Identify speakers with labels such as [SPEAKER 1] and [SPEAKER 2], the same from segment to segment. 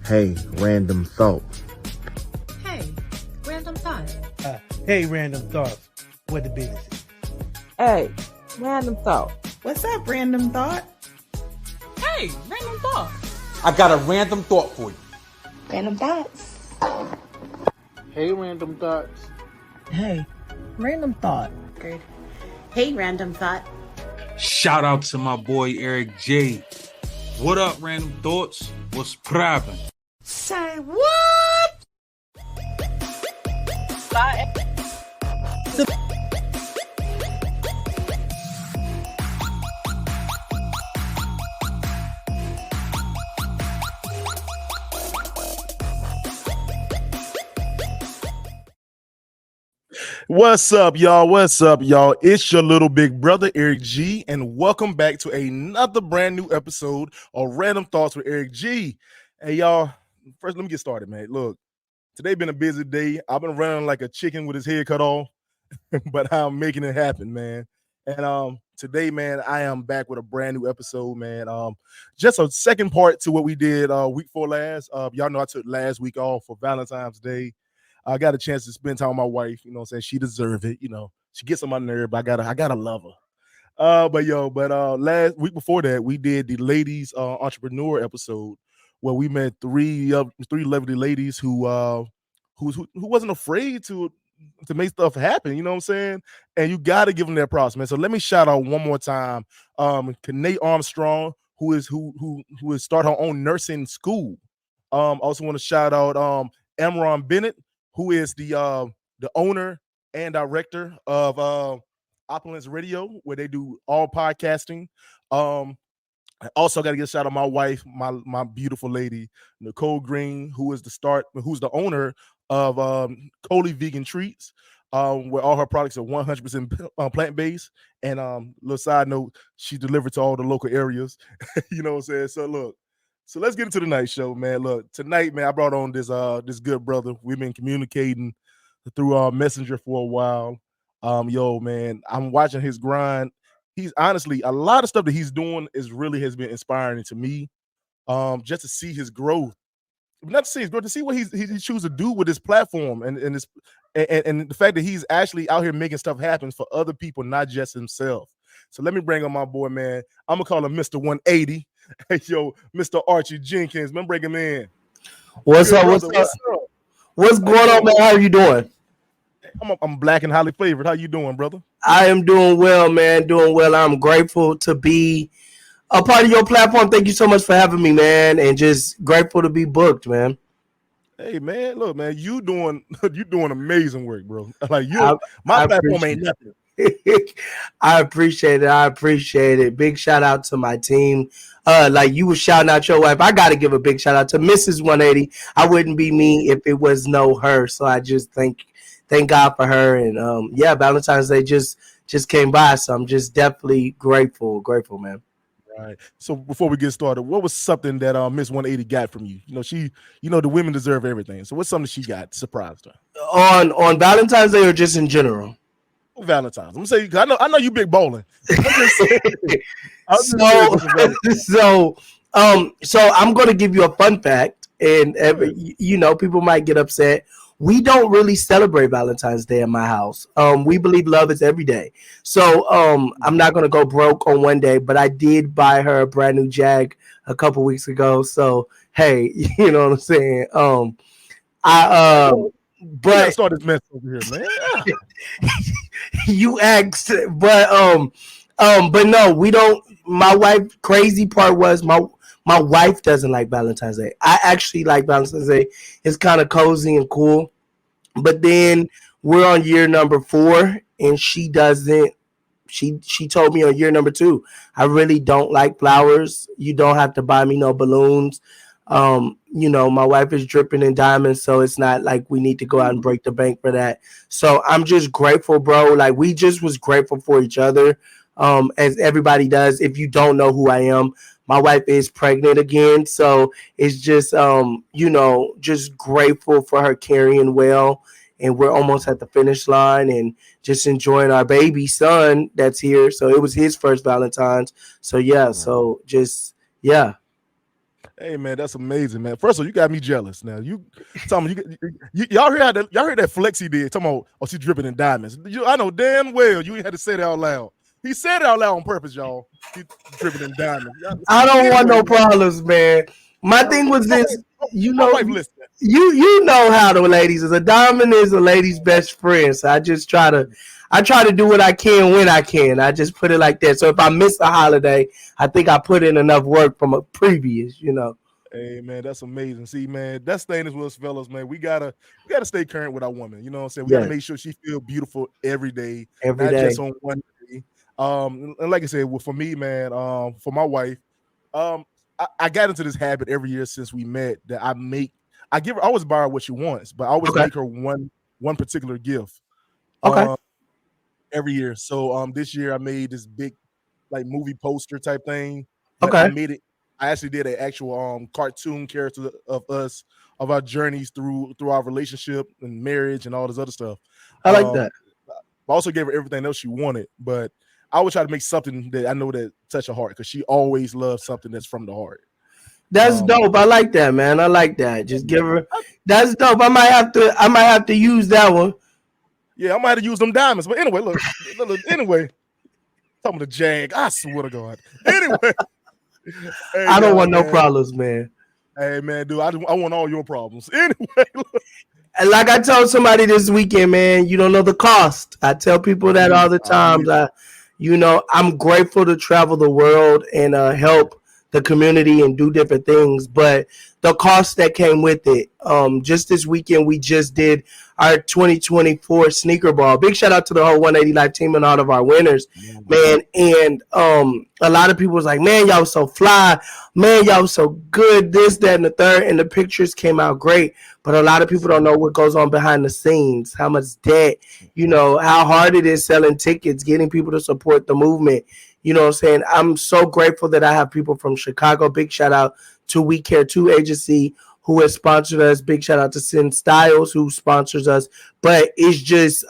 [SPEAKER 1] Hey, random thought.
[SPEAKER 2] Hey, random thought.
[SPEAKER 3] Hey, random thoughts. What the business is.
[SPEAKER 4] Hey, random thought.
[SPEAKER 5] What's up, random thought?
[SPEAKER 2] Hey, random thought.
[SPEAKER 6] I got a random thought for you.
[SPEAKER 7] Random thoughts.
[SPEAKER 8] Hey, random thoughts.
[SPEAKER 5] Hey, random thought.
[SPEAKER 7] Good. Hey, random thought.
[SPEAKER 9] Shout out to my boy Eric J. What up, random thoughts? What's poppin'?
[SPEAKER 7] Say what?
[SPEAKER 4] Bye.
[SPEAKER 10] What's up, y'all? What's up, y'all? It's your little big brother, Eric G, and welcome back to another brand new episode of Random Thoughts with Eric G. Hey, y'all, first, let me get started, man. Look, today been a busy day. I've been running like a chicken with his head cut off, but I'm making it happen, man. And today, man, I am back with a brand new episode, man. Just a second part to what we did week 4 last. Y'all know I took last week off for Valentine's Day. I got a chance to spend time with my wife, you know what I'm saying? She deserves it, you know. She gets on my nerve, but I gotta love her. But last week before that, we did the ladies entrepreneur episode where we met three lovely ladies who wasn't afraid to make stuff happen, you know what I'm saying? And you gotta give them their props, man. So let me shout out one more time Kanae Armstrong, who has started her own nursing school. Also want to shout out Amron Bennett, who is the owner and director of Opulence Radio, where they do all podcasting. I also got to get a shout out my wife, my beautiful lady, Nicole Green, who's the owner of Coley Vegan Treats, where all her products are 100% plant-based. And little side note, she delivered to all the local areas. You know what I'm saying? So let's get into tonight's show, man. Look, tonight, man, I brought on this good brother. We've been communicating through Messenger for a while. Man, I'm watching his grind. He's honestly, a lot of stuff that he's doing has been inspiring to me. Just to see his growth, not to see his growth, to see what he chooses to do with his platform and the fact that he's actually out here making stuff happen for other people, not just himself. So let me bring on my boy, man. I'm gonna call him Mr. 180. Hey, yo, Mr. Archie Jenkins, man, bring him in.
[SPEAKER 11] What's up? What's going on, man? How are you doing?
[SPEAKER 10] I'm black and highly flavored. How you doing, brother?
[SPEAKER 11] I am doing well, man. Doing well. I'm grateful to be a part of your platform. Thank you so much for having me, man, and just grateful to be booked, man.
[SPEAKER 10] Hey, man, look, man, you doing amazing work, bro. Like my platform ain't nothing.
[SPEAKER 11] I appreciate it. Big shout out to my team. Like you were shouting out your wife. I got to give a big shout out to Mrs. 180. I wouldn't be me if it was no her. So I just thank God for her. And Valentine's Day just came by. So I'm just definitely grateful, man.
[SPEAKER 10] Right. So before we get started, what was something that Miss 180 got from you? The women deserve everything. So what's something she got surprised her?
[SPEAKER 11] On Valentine's Day or just in general?
[SPEAKER 10] Valentine's. I'm gonna say, I know you big bowling.
[SPEAKER 11] So I'm gonna give you a fun fact, and people might get upset. We don't really celebrate Valentine's Day in my house. We believe love is every day. So I'm not gonna go broke on one day, but I did buy her a brand new Jag a couple weeks ago. So hey, you know what I'm saying? But
[SPEAKER 10] start this mess over here, man.
[SPEAKER 11] You asked, but no, we don't. My wife, crazy part was my wife doesn't like Valentine's Day. I actually like Valentine's Day. It's kind of cozy and cool. But then we're on year number 4, and she doesn't. She told me on year number 2, I really don't like flowers. You don't have to buy me no balloons. My wife is dripping in diamonds, so it's not like we need to go out and break the bank for that. So I'm just grateful, bro. Like we just was grateful for each other, as everybody does. If you don't know who I am, my wife is pregnant again, so it's just just grateful for her carrying well, and we're almost at the finish line and just enjoying our baby son that's here. So it was his first Valentine's. So yeah, so just yeah.
[SPEAKER 10] Hey man, that's amazing, man. First of all, you got me jealous. Now you tell me y'all heard that flex he did. Talking about she's dripping in diamonds. I know damn well you ain't had to say that out loud. He said it out loud on purpose, y'all. He dripping in diamonds.
[SPEAKER 11] I don't want no problems, man. My thing was this, you know, you know how the ladies is. A diamond is a lady's best friend. So I try to do what I can when I can. I just put it like that. So if I miss a holiday, I think I put in enough work from a previous, you know.
[SPEAKER 10] Hey man, that's amazing. See, man, that's the thing is with us fellas, man. We gotta stay current with our woman. You know what I'm saying? We gotta make sure she feel beautiful every day, not just on one day. And like I said, well, for me, man, for my wife, I got into this habit every year since we met that I always buy her what she wants, but I always make her one particular gift.
[SPEAKER 11] Okay.
[SPEAKER 10] Every year. So this year I made this big like movie poster type thing.
[SPEAKER 11] Okay.
[SPEAKER 10] I actually did an actual cartoon character of us, of our journeys through our relationship and marriage and all this other stuff.
[SPEAKER 11] I like that.
[SPEAKER 10] I also gave her everything else she wanted, but I would try to make something that I know that touch her heart because she always loves something that's from the heart.
[SPEAKER 11] That's dope. I like that, man. I like that. Just give her. That's dope. I might have to use that one.
[SPEAKER 10] Yeah, I might have to use them diamonds. But anyway, look anyway. Talking to Jag. I swear to God. Anyway. Hey,
[SPEAKER 11] I don't want no problems, man.
[SPEAKER 10] Hey man, dude, I want all your problems. Anyway, look.
[SPEAKER 11] And like I told somebody this weekend, man, you don't know the cost. I tell people that all the time. I'm grateful to travel the world and help the community and do different things, but the cost that came with it. Just this weekend, we just did our 2024 sneaker ball. Big shout out to the whole 180 Life team and all of our winners, man. And a lot of people was like, man, y'all was so fly, man, y'all was so good, this, that, and the third, and the pictures came out great. But a lot of people don't know what goes on behind the scenes, how much debt, how hard it is selling tickets, getting people to support the movement. You know what I'm saying? I'm so grateful that I have people from Chicago. Big shout out to We Care 2 agency who has sponsored us. Big shout out to Sin Styles who sponsors us. But it's just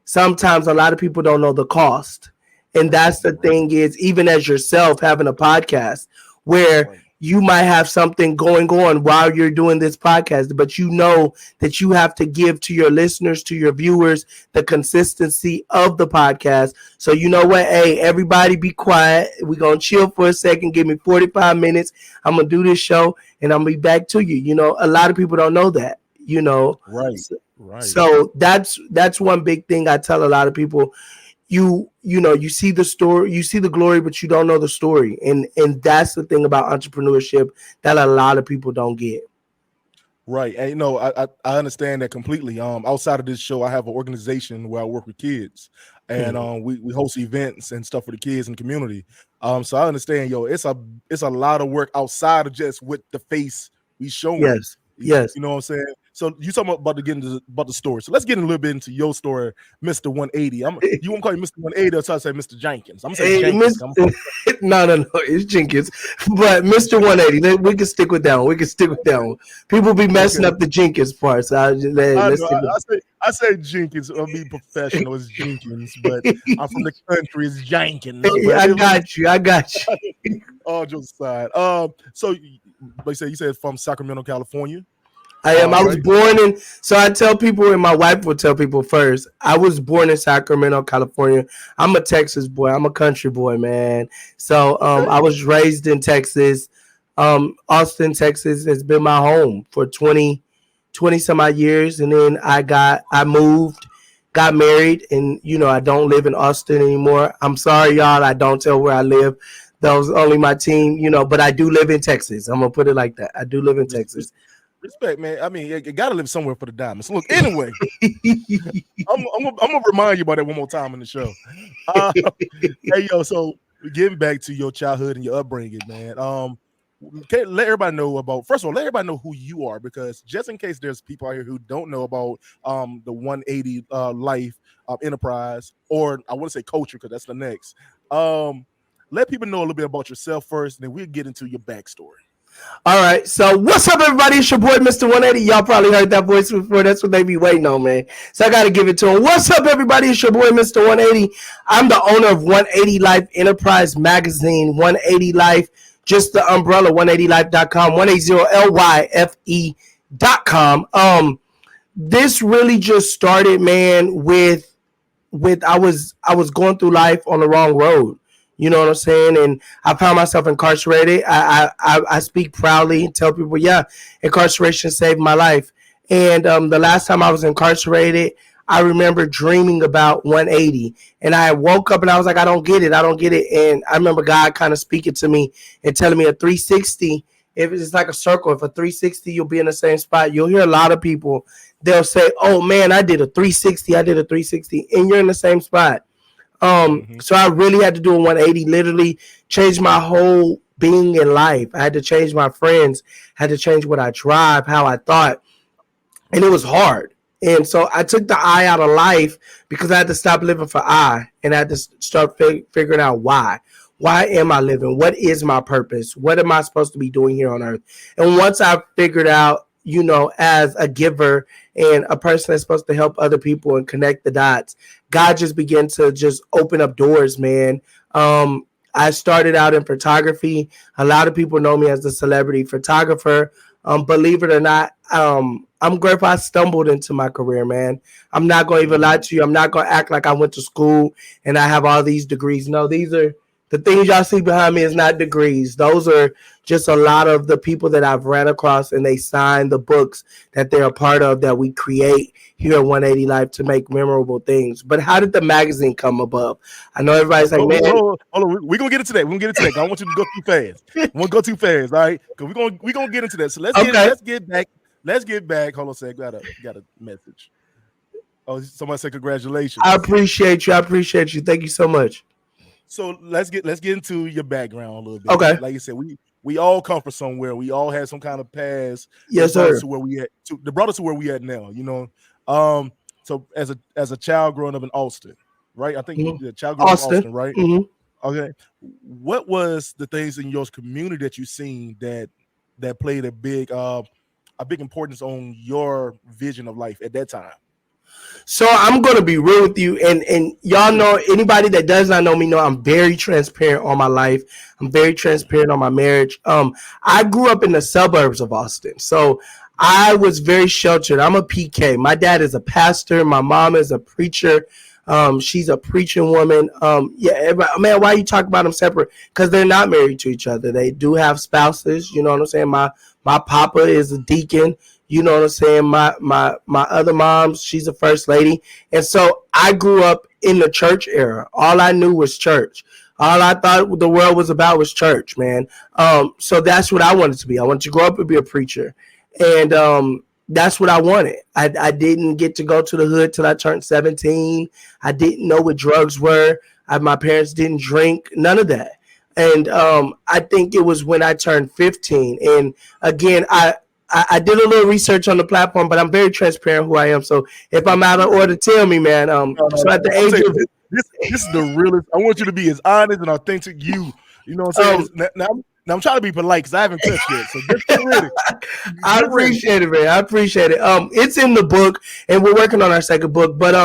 [SPEAKER 11] sometimes a lot of people don't know the cost. And that's the thing is, even as yourself having a podcast where you might have something going on while you're doing this podcast, but you know that you have to give to your listeners, to your viewers, the consistency of the podcast. So you know what? Hey, everybody be quiet. We're going to chill for a second. Give me 45 minutes. I'm going to do this show and I'm going to be back to you. A lot of people don't know that,
[SPEAKER 10] Right.
[SPEAKER 11] So that's one big thing I tell a lot of people. You see the story, you see the glory, but you don't know the story. And that's the thing about entrepreneurship that a lot of people don't get.
[SPEAKER 10] Right. And I understand that completely. Outside of this show, I have an organization where I work with kids and we host events and stuff for the kids in the community. So I understand, it's a lot of work outside of just with the face we show.
[SPEAKER 11] Yes.
[SPEAKER 10] You know what I'm saying? So you talking about to get into about the story. So let's get a little bit into your story, Mr. 180. You won't call you Mr. 180, or try to say Mr. Jenkins. I'm saying Jenkins.
[SPEAKER 11] No, it's Jenkins. But Mr. 180, we can stick with that one. People be messing up the Jenkins part. So
[SPEAKER 10] I say Jenkins. I'll be professional. It's Jenkins, but I'm from the country. It's Jenkins.
[SPEAKER 11] I got you.
[SPEAKER 10] All jokes aside. So like you said from Sacramento, California.
[SPEAKER 11] I am. I was born in. So I tell people, and my wife will tell people first. I was born in Sacramento, California. I'm a Texas boy. I'm a country boy, man. So I was raised in Texas. Austin, Texas has been my home for 20 some odd years, and then I moved, got married, and I don't live in Austin anymore. I'm sorry, y'all. I don't tell where I live. That was only my team, but I do live in Texas. I'm gonna put it like that. I do live in Texas.
[SPEAKER 10] Respect, man. I mean, you gotta live somewhere for the diamonds. Look, anyway, I'm gonna remind you about that one more time in the show. Hey, yo, so getting back to your childhood and your upbringing, man. Let everybody know about. First of all, let everybody know who you are, because just in case there's people out here who don't know about the 180 Life enterprise, or I want to say culture, because that's the next. Let people know a little bit about yourself first, and then we'll get into your backstory.
[SPEAKER 11] All right, so what's up, everybody? It's your boy, Mr. 180. Y'all probably heard that voice before. That's what they be waiting on, man. So I got to give it to him. What's up, everybody? It's your boy, Mr. 180. I'm the owner of 180 Life Enterprise Magazine, 180 Life just the umbrella, 180life.com, 180lyfe.com. This really just started, man, with I was going through life on the wrong road. You know what I'm saying? And I found myself incarcerated. I speak proudly and tell people, yeah, incarceration saved my life. And the last time I was incarcerated, I remember dreaming about 180. And I woke up and I was like, I don't get it. And I remember God kind of speaking to me and telling me a 360, if it's like a circle, if a 360, you'll be in the same spot. You'll hear a lot of people, they'll say, oh man, I did a 360, and you're in the same spot. So I really had to do a 180, literally change my whole being in life. I had to change my friends, had to change what I drive, how I thought, and it was hard. And so I took the I out of life because I had to stop living for I, and I had to start figuring out why. Why am I living? What is my purpose? What am I supposed to be doing here on earth? And once I figured out, you know, as a giver and a person that's supposed to help other people and connect the dots, God just began to just open up doors, man. I started out in photography. A lot of people know me as the celebrity photographer. Believe it or not, I'm grateful I stumbled into my career, man. I'm not going to even lie to you. I'm not going to act like I went to school and I have all these degrees. No, these are the things y'all see behind me is not degrees. Those are just a lot of the people that I've ran across, and they sign the books that they're a part of that we create here at 180 Life to make memorable things. But how did the magazine come above? I know everybody's like, man.
[SPEAKER 10] Hold on. We're going to get into that. I don't want you to go too fast. I won't go too fast, all right? Because we're gonna get into that. So let's get back. Hold on a second. Got a message. Oh, somebody said congratulations.
[SPEAKER 11] I appreciate you. Thank you so much.
[SPEAKER 10] So let's get into your background a little bit.
[SPEAKER 11] Okay.
[SPEAKER 10] Like you said, we all come from somewhere. We all had some kind of past.
[SPEAKER 11] Yes, sir.
[SPEAKER 10] To where we at, brought us to where we at now. You know. So as a child growing up in Austin, right? I think the child growing up in Austin, right?
[SPEAKER 11] Mm-hmm.
[SPEAKER 10] Okay. What was the things in your community that you seen that played a big importance on your vision of life at that time?
[SPEAKER 11] So I'm going to be real with you, and y'all know, anybody that does not know me know I'm very transparent on my life. I'm very transparent on my marriage. I grew up in the suburbs of Austin, so I was very sheltered. I'm a PK. My dad is a pastor. My mom is a preacher. She's a preaching woman. Man, why you talk about them separate? Because they're not married to each other. They do have spouses. You know what I'm saying? My papa is a deacon. You know what I'm saying? My other mom, she's a first lady. And so I grew up in the church era. All I knew was church. All I thought the world was about was church, man. So that's what I wanted to be. I wanted to grow up and be a preacher. And that's what I wanted. I didn't get to go to the hood till I turned 17. I didn't know what drugs were. My parents didn't drink, none of that. And I think it was when I turned 15. And again, I did a little research on the platform, but I'm very transparent who I am. So if I'm out of order, tell me, man. So at the age of
[SPEAKER 10] this is the realest. I want you to be as honest and authentic. You know what I'm saying? Now I'm trying to be polite because I haven't touched yet. So just get ready.
[SPEAKER 11] I appreciate it, man. I appreciate it. It's in the book, and we're working on our second book. But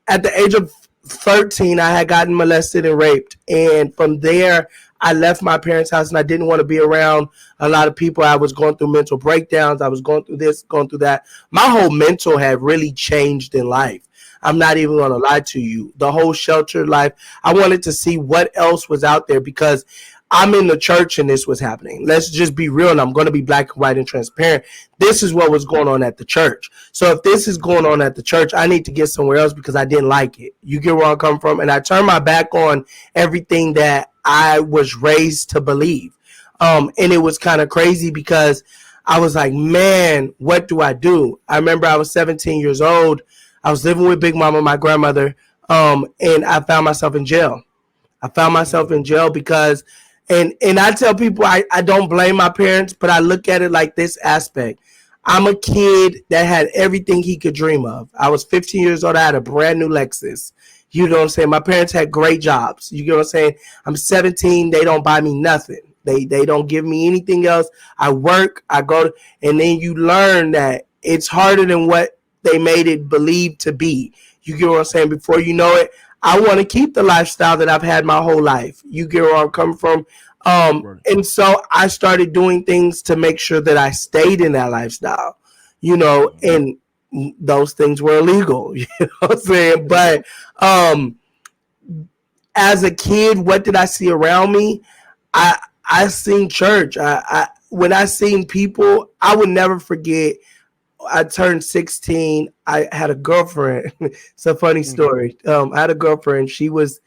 [SPEAKER 11] at the age of 13, I had gotten molested and raped, and from there, I left my parents' house, and I didn't want to be around a lot of people. I was going through mental breakdowns. I was going through this, going through that. My whole mental had really changed in life. I'm not even going to lie to you. The whole sheltered life, I wanted to see what else was out there because I'm in the church and this was happening. Let's just be real, and I'm going to be black and white and transparent. This is what was going on at the church. So if this is going on at the church, I need to get somewhere else because I didn't like it. You get where I'm coming from? And I turned my back on everything that I was raised to believe. And it was kind of crazy because I was like, man, what do I do? I remember I was 17 years old. I was living with Big Mama, my grandmother, and I found myself in jail. Because, and I tell people I don't blame my parents, but I look at it like this aspect. I'm a kid that had everything he could dream of. I was 15 years old. I had a brand new Lexus. You know what I'm saying? My parents had great jobs. You get what I'm saying? I'm 17. They don't buy me nothing. They don't give me anything else. I work, I go, and then you learn that it's harder than what they made it believed to be. You get what I'm saying? Before you know it, I want to keep the lifestyle that I've had my whole life. You get where I'm coming from? And so I started doing things to make sure that I stayed in that lifestyle, you know, and those things were illegal, you know what I'm saying? But as a kid, what did I see around me? I seen church. When I seen people, I would never forget. I turned 16. I had a girlfriend. It's a funny story. I had a girlfriend. She was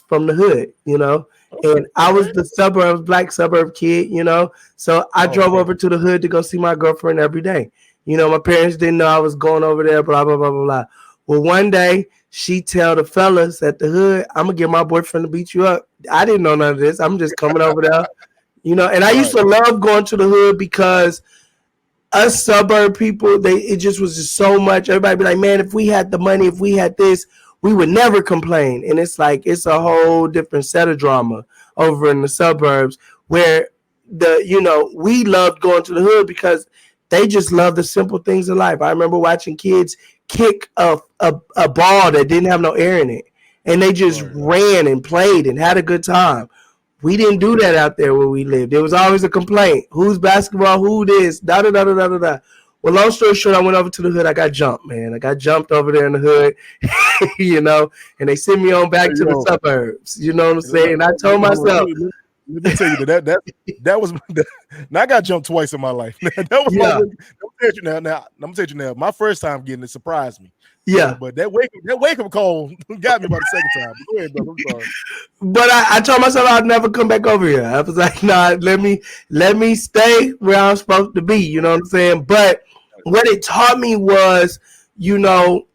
[SPEAKER 11] from the hood, you know, and I was the black suburb kid, you know. So I drove over to the hood to go see my girlfriend every day. You know, my parents didn't know I was going over there, blah, blah, blah, blah, blah. Well, one day she tell the fellas at the hood, I'm going to get my boyfriend to beat you up. I didn't know none of this. I'm just coming over there, you know. And I used to love going to the hood because us suburb people, it just was just so much. Everybody be like, man, if we had the money, if we had this, we would never complain. And it's like, it's a whole different set of drama over in the suburbs where we loved going to the hood because they just love the simple things in life. I remember watching kids kick a ball that didn't have no air in it. And they just ran and played and had a good time. We didn't do that out there where we lived. There was always a complaint. Who's basketball? Who this? Da-da-da-da-da-da. Well, long story short, I went over to the hood. I got jumped, man. I got jumped over there in the hood, you know, and they sent me on back to the suburbs. You know what I'm saying? And I told myself.
[SPEAKER 10] Let me tell you that was now I got jumped twice in my life. That was I'm gonna tell you now. My first time getting it surprised me.
[SPEAKER 11] Yeah,
[SPEAKER 10] but that wake up call got me about the second time. Go ahead, brother. I'm sorry.
[SPEAKER 11] But I told myself I'd never come back over here. I was like, nah, let me stay where I'm supposed to be. You know what I'm saying? But what it taught me was, you know,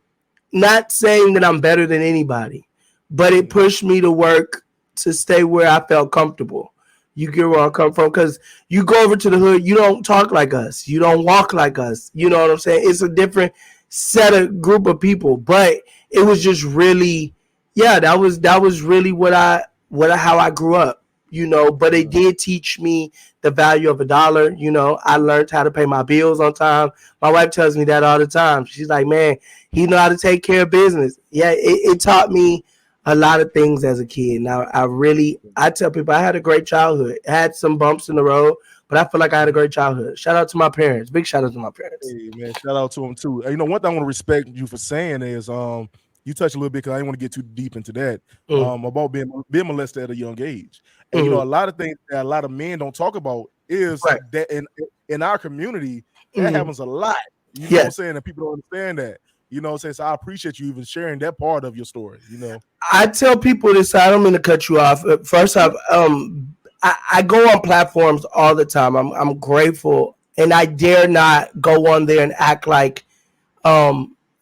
[SPEAKER 11] not saying that I'm better than anybody, but it pushed me to work to stay where I felt comfortable. You get where I come from, because you go over to the hood, you don't talk like us, you don't walk like us. You know what I'm saying? It's a different set of group of people, but it was just really, that was really how I grew up. You know, but it did teach me the value of $1. You know, I learned how to pay my bills on time. My wife tells me that all the time. She's like, man, he know how to take care of business. Yeah, it taught me a lot of things as a kid. Now, I tell people I had a great childhood. I had some bumps in the road, but I feel like I had a great childhood. Shout out to my parents. Big shout out to my parents.
[SPEAKER 10] Hey, man, shout out to them too. You know, one thing I want to respect you for saying is, you touched a little bit because I didn't want to get too deep into that, about being molested at a young age. And you know, a lot of things that a lot of men don't talk about is that in our community, that happens a lot. You know what I'm saying? And people don't understand that. You know what I'm saying? So I appreciate you even sharing that part of your story, you know.
[SPEAKER 11] I tell people this, I don't mean to cut you off. First off, I go on platforms all the time. I'm grateful, and I dare not go on there and act like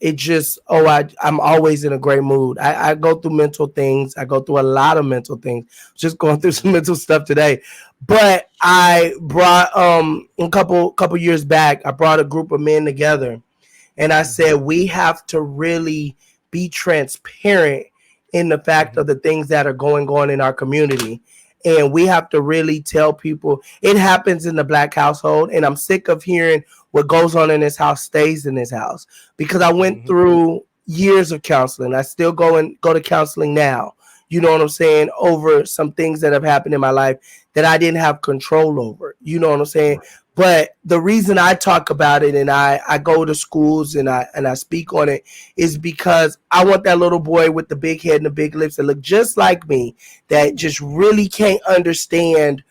[SPEAKER 11] it just, I'm always in a great mood. I go through mental things. I go through a lot of mental things. Just going through some mental stuff today. But I brought a couple years back, I brought a group of men together, and I said we have to really be transparent in the fact of the things that are going on in our community. And we have to really tell people it happens in the Black household. And I'm sick of hearing what goes on in this house stays in this house, because I went through years of counseling. I still go to counseling now. You know what I'm saying? Over some things that have happened in my life that I didn't have control over. You know what I'm saying? But the reason I talk about it and I go to schools and I speak on it is because I want that little boy with the big head and the big lips that look just like me, that just really can't understand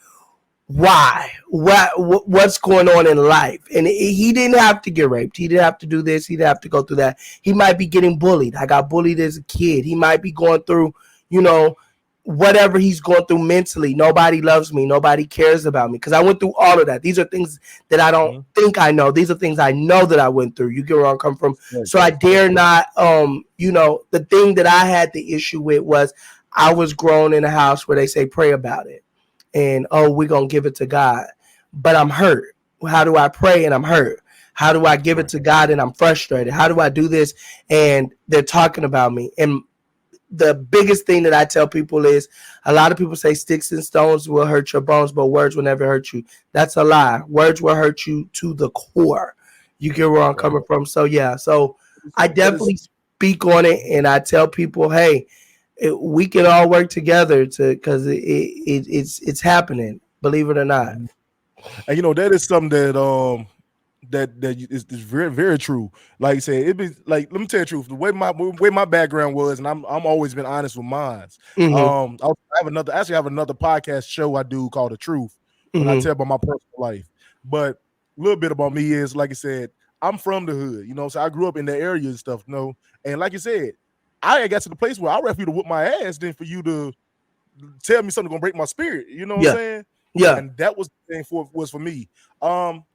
[SPEAKER 11] what's going on in life. And he didn't have to get raped. He didn't have to do this. He didn't have to go through that. He might be getting bullied. I got bullied as a kid. He might be going through, you know, whatever he's going through mentally. Nobody loves me. Nobody cares about me, because I went through all of that. These are things that I don't think I know. These are things I know that I went through. You get where I come from. So I dare not, you know, the thing that I had the issue with was I was grown in a house where they say pray about it. And, we're going to give it to God. But I'm hurt. How do I pray and I'm hurt? How do I give it to God and I'm frustrated? How do I do this? And they're talking about me. And the biggest thing that I tell people is, a lot of people say sticks and stones will hurt your bones, but words will never hurt you. That's a lie. Words will hurt you to the core. You get where I'm coming from. So, yeah. So I definitely speak on it, and I tell people, hey, we can all work together because it's happening. Believe it or not.
[SPEAKER 10] And that is something that that is very, very true. Like you said, it be like, let me tell you the truth. The way my background was, and I'm always been honest with mine.
[SPEAKER 11] Mhm.
[SPEAKER 10] I have another podcast show I do called The Truth, when I
[SPEAKER 11] Mhm.
[SPEAKER 10] tell about my personal life. But a little bit about me is, like I said, I'm from the hood, so I grew up in the area and stuff, and like you said, I got to the place where I'd rather you to whoop my ass than for you to tell me something gonna break my spirit. You know what I'm saying?
[SPEAKER 11] Yeah.
[SPEAKER 10] And that was the thing for me.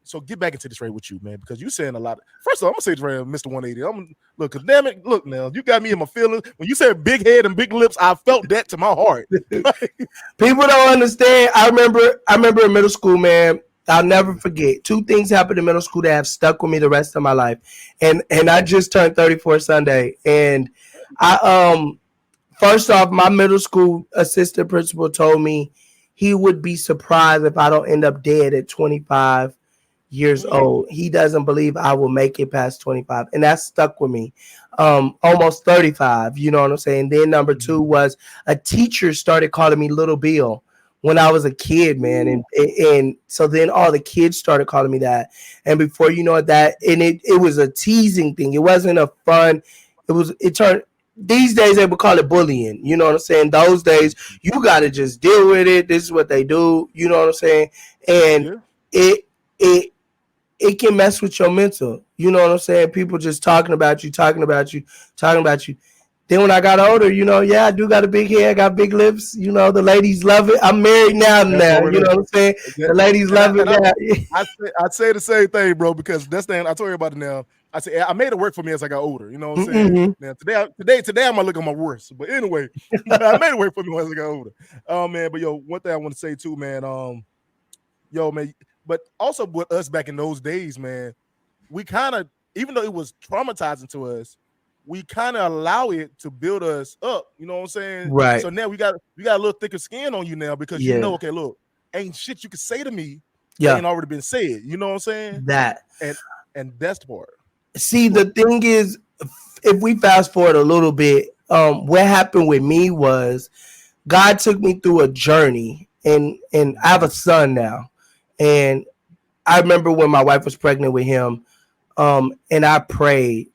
[SPEAKER 10] So get back into this right with you, man, because you saying a lot. First of all, I'm gonna say this right, Mr. 180. Look, cause damn it, look now, you got me in my feelings. When you said big head and big lips, I felt that to my heart.
[SPEAKER 11] People don't understand. I remember in middle school, man. I'll never forget. 2 things happened in middle school that have stuck with me the rest of my life. And I just turned 34 Sunday. And I first off, my middle school assistant principal told me he would be surprised if I don't end up dead at 25 years old. He doesn't believe I will make it past 25. And that stuck with me. Almost 35, you know what I'm saying? Then number 2 was a teacher started calling me Little Bill when I was a kid, man. And so then all the kids started calling me that. And before you know it, it was a teasing thing. It wasn't a fun, it turned, these days they would call it bullying. You know what I'm saying? Those days, you got to just deal with it. This is what they do. You know what I'm saying? And it can mess with your mental. You know what I'm saying? People just talking about you. Then when I got older, I do got a big head, I got big lips. The ladies love it. I'm married now. You know what I'm saying? The ladies love it now.
[SPEAKER 10] I'd say the same thing, bro, because that's the thing. I told you about it now. I say I made it work for me as I got older. You know what I'm saying?
[SPEAKER 11] Mhm.
[SPEAKER 10] Now today I'm gonna look at my worst. But anyway, I made it work for me as I got older. Oh man, but one thing I want to say too, man. Man, but also with us back in those days, man, we kind of, even though it was traumatizing to us, we kind of allow it to build us up. You know what I'm saying?
[SPEAKER 11] Right.
[SPEAKER 10] So now we got a little thicker skin on you now, because okay, look, ain't shit you can say to me ain't already been said. You know what I'm saying?
[SPEAKER 11] That.
[SPEAKER 10] And that's the part.
[SPEAKER 11] See, the thing is, if we fast forward a little bit, what happened with me was God took me through a journey, and I have a son now. And I remember when my wife was pregnant with him, and I prayed,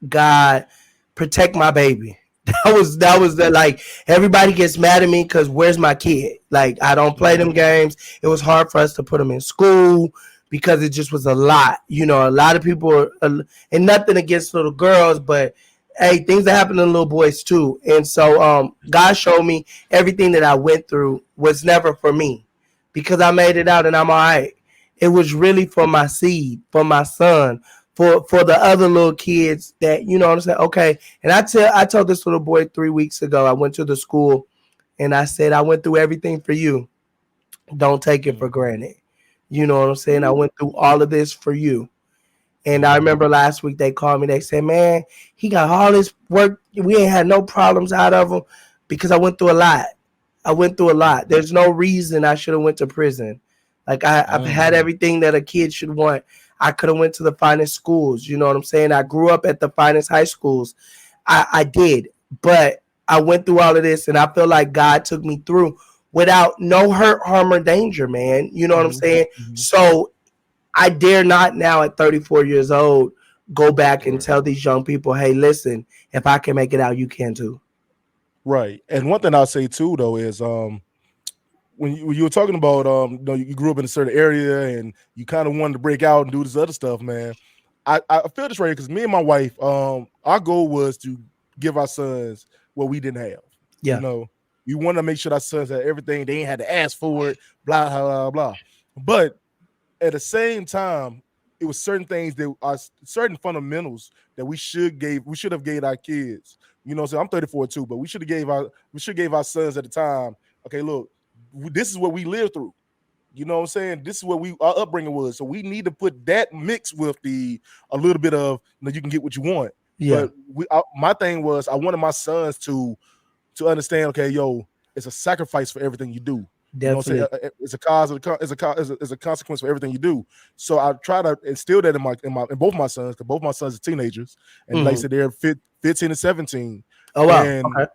[SPEAKER 11] God, protect my baby. That was the, like, everybody gets mad at me because where's my kid? Like, I don't play them games. It was hard for us to put them in school because it just was a lot. A lot of people and nothing against little girls, but hey, things that happen to little boys too. And so God showed me everything that I went through was never for me, because I made it out and I'm all right. It was really for my seed, for my son, for the other little kids that, you know what I'm saying? Okay. And I told this little boy 3 weeks ago, I went to the school and I said, I went through everything for you. Don't take it for granted. You know what I'm saying? I went through all of this for you. And I remember last week they called me. They said, man, he got all this work. We ain't had no problems out of him because I went through a lot. There's no reason I should have went to prison. Like I've had everything that a kid should want. I could have went to the finest schools. You know what I'm saying? I grew up at the finest high schools. I did. But I went through all of this, and I feel like God took me through without no hurt, harm, or danger, man. You know what I'm saying? So I dare not now at 34 years old go back and tell these young people, hey, listen, if I can make it out, you can too.
[SPEAKER 10] Right. And one thing I'll say too, though, is when you were talking about you grew up in a certain area and you kind of wanted to break out and do this other stuff, man. I feel this right, because me and my wife, our goal was to give our sons what we didn't have.
[SPEAKER 11] Yeah.
[SPEAKER 10] We want to make sure our sons had everything. They ain't had to ask for it, blah, blah, blah. But at the same time, it was certain things that are certain fundamentals that we should have gave our kids. So I'm 34 too, but we should have gave our sons at the time. Okay, look, this is what we lived through. You know what I'm saying? This is what our upbringing was. So we need to put that mix with a little bit of, you can get what you want.
[SPEAKER 11] Yeah.
[SPEAKER 10] But my thing was, I wanted my sons to understand, okay, it's a sacrifice for everything you do.
[SPEAKER 11] Definitely.
[SPEAKER 10] You know what I'm saying? It's a consequence for everything you do. So I try to instill that in both my sons, because both my sons are teenagers, and like I said, they're 15 and 17.
[SPEAKER 11] Oh wow.
[SPEAKER 10] And
[SPEAKER 11] okay.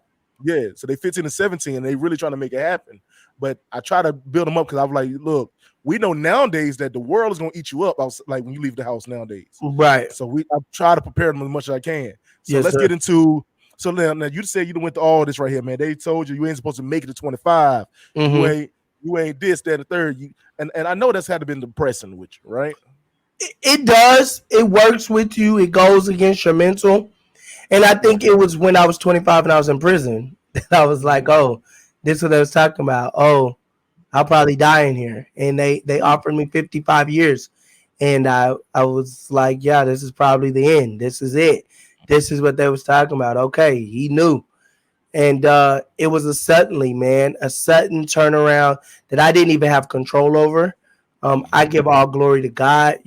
[SPEAKER 10] Yeah, so they 15 and 17, and they really trying to make it happen. But I try to build them up because I'm like, look, we know nowadays that the world is gonna eat you up. Like when you leave the house nowadays,
[SPEAKER 11] Right.
[SPEAKER 10] So I try to prepare them as much as I can. So
[SPEAKER 11] Yes,
[SPEAKER 10] let's
[SPEAKER 11] sir.
[SPEAKER 10] get into. So now you said you went to all this right here, man. They told you ain't supposed to make it to 25.
[SPEAKER 11] Mhm.
[SPEAKER 10] You ain't this, that, and the third. And I know that's had to been depressing with you, right?
[SPEAKER 11] It does. It works with you. It goes against your mental. And I think it was when I was 25 and I was in prison that I was like, oh, this is what they was talking about. Oh, I'll probably die in here. And they offered me 55 years. And I was like, yeah, this is probably the end. This is it. This is what they was talking about. Okay, he knew. And it was a sudden turnaround that I didn't even have control over. I give all glory to God,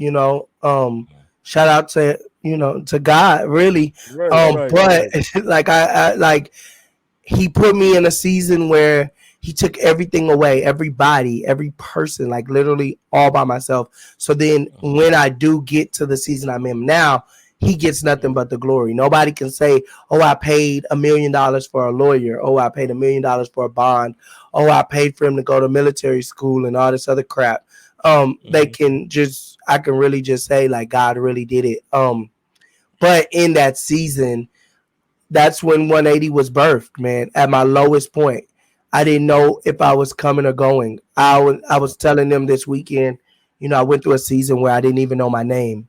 [SPEAKER 11] shout out to God, really. But like I like he put me in a season where he took everything away, everybody, every person, like literally all by myself. So then when I do get to the season I'm in now, he gets nothing but the glory. Nobody can say, oh, I paid $1 million for a lawyer. Oh, I paid $1 million for a bond. Oh, I paid for him to go to military school and all this other crap. I can really just say like God really did it. But in that season, that's when 180 was birthed, man, at my lowest point. I didn't know if I was coming or going. I was telling them this weekend, I went through a season where I didn't even know my name.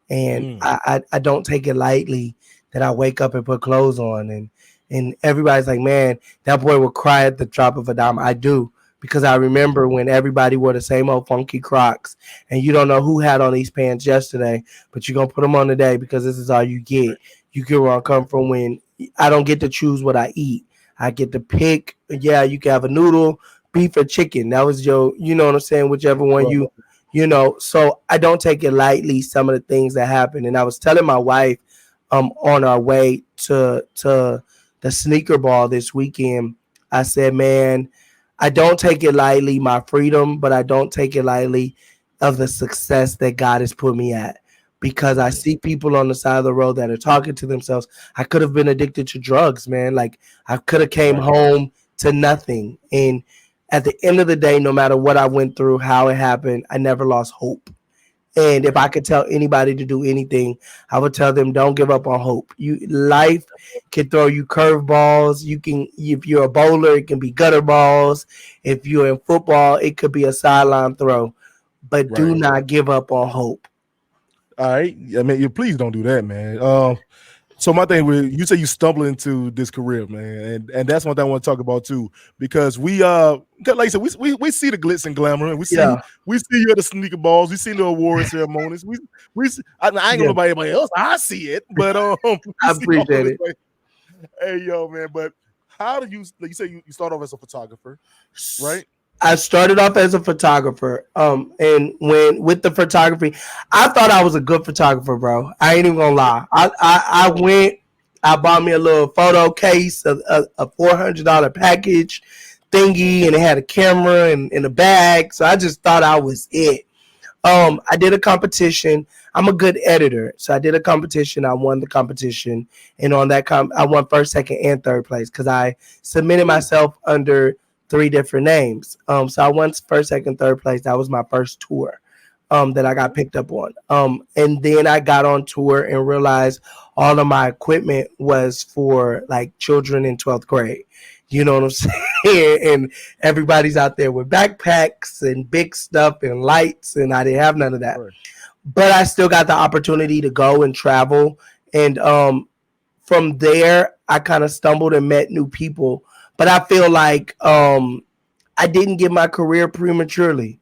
[SPEAKER 11] And I don't take it lightly that I wake up and put clothes on and everybody's like, man, that boy will cry at the drop of a dime. I do, because I remember when everybody wore the same old funky Crocs and you don't know who had on these pants yesterday, but you're going to put them on today because this is all you get. You get where I come from when I don't get to choose what I eat. I get to pick. Yeah, you can have a noodle, beef or chicken. That was your, you know what I'm saying? Whichever one so I don't take it lightly, some of the things that happen. And I was telling my wife on our way to the sneaker ball this weekend, I said, man, I don't take it lightly, my freedom, but I don't take it lightly of the success that God has put me at. Because I see people on the side of the road that are talking to themselves. I could have been addicted to drugs, man. Like I could have came home to nothing. And at the end of the day, no matter what I went through, how it happened, I never lost hope. And if I could tell anybody to do anything, I would tell them, don't give up on hope. Life can throw you curveballs. You can, if you're a bowler, it can be gutter balls. If you're in football, it could be a sideline throw. But do not give up on hope.
[SPEAKER 10] All right. I mean, please don't do that, man. So my thing with you say you stumbled into this career, man, and that's one thing I want to talk about too, because we like I said, we see the glitz and glamour, and we see you at the sneaker balls, we see the award ceremonies, I ain't gonna know about anybody else, I see it, but
[SPEAKER 11] I appreciate it.
[SPEAKER 10] Like, hey yo, man, but how did you say you start off as a photographer, right?
[SPEAKER 11] I started off as a photographer. And with the photography, I thought I was a good photographer, bro. I ain't even gonna lie. I bought me a little photo case, a $400 package thingy, and it had a camera and a bag. So I just thought I was it. I did a competition. I'm a good editor. So I did a competition. I won the competition. And on that I won first, second, and third place because I submitted myself under 3 different names. So I won first, second, third place. That was my first tour that I got picked up on. And then I got on tour and realized all of my equipment was for like children in 12th grade. You know what I'm saying? And everybody's out there with backpacks and big stuff and lights, and I didn't have none of that. Right. But I still got the opportunity to go and travel. And from there, I kind of stumbled and met new people. But I feel like I didn't get my career prematurely.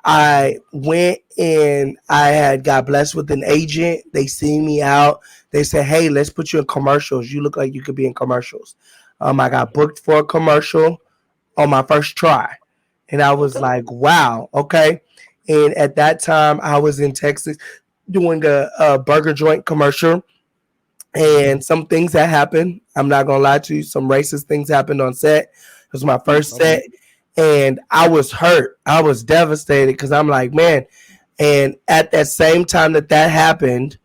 [SPEAKER 11] I went and I got blessed with an agent. They seen me out. They said, hey, let's put you in commercials. You look like you could be in commercials. I got booked for a commercial on my first try. And I was like, wow, okay. And at that time, I was in Texas doing a burger joint commercial. And some things that happened, I'm not going to lie to you, some racist things happened on set. It was my first set. And I was hurt. I was devastated because I'm like, man. And at that same time that happened,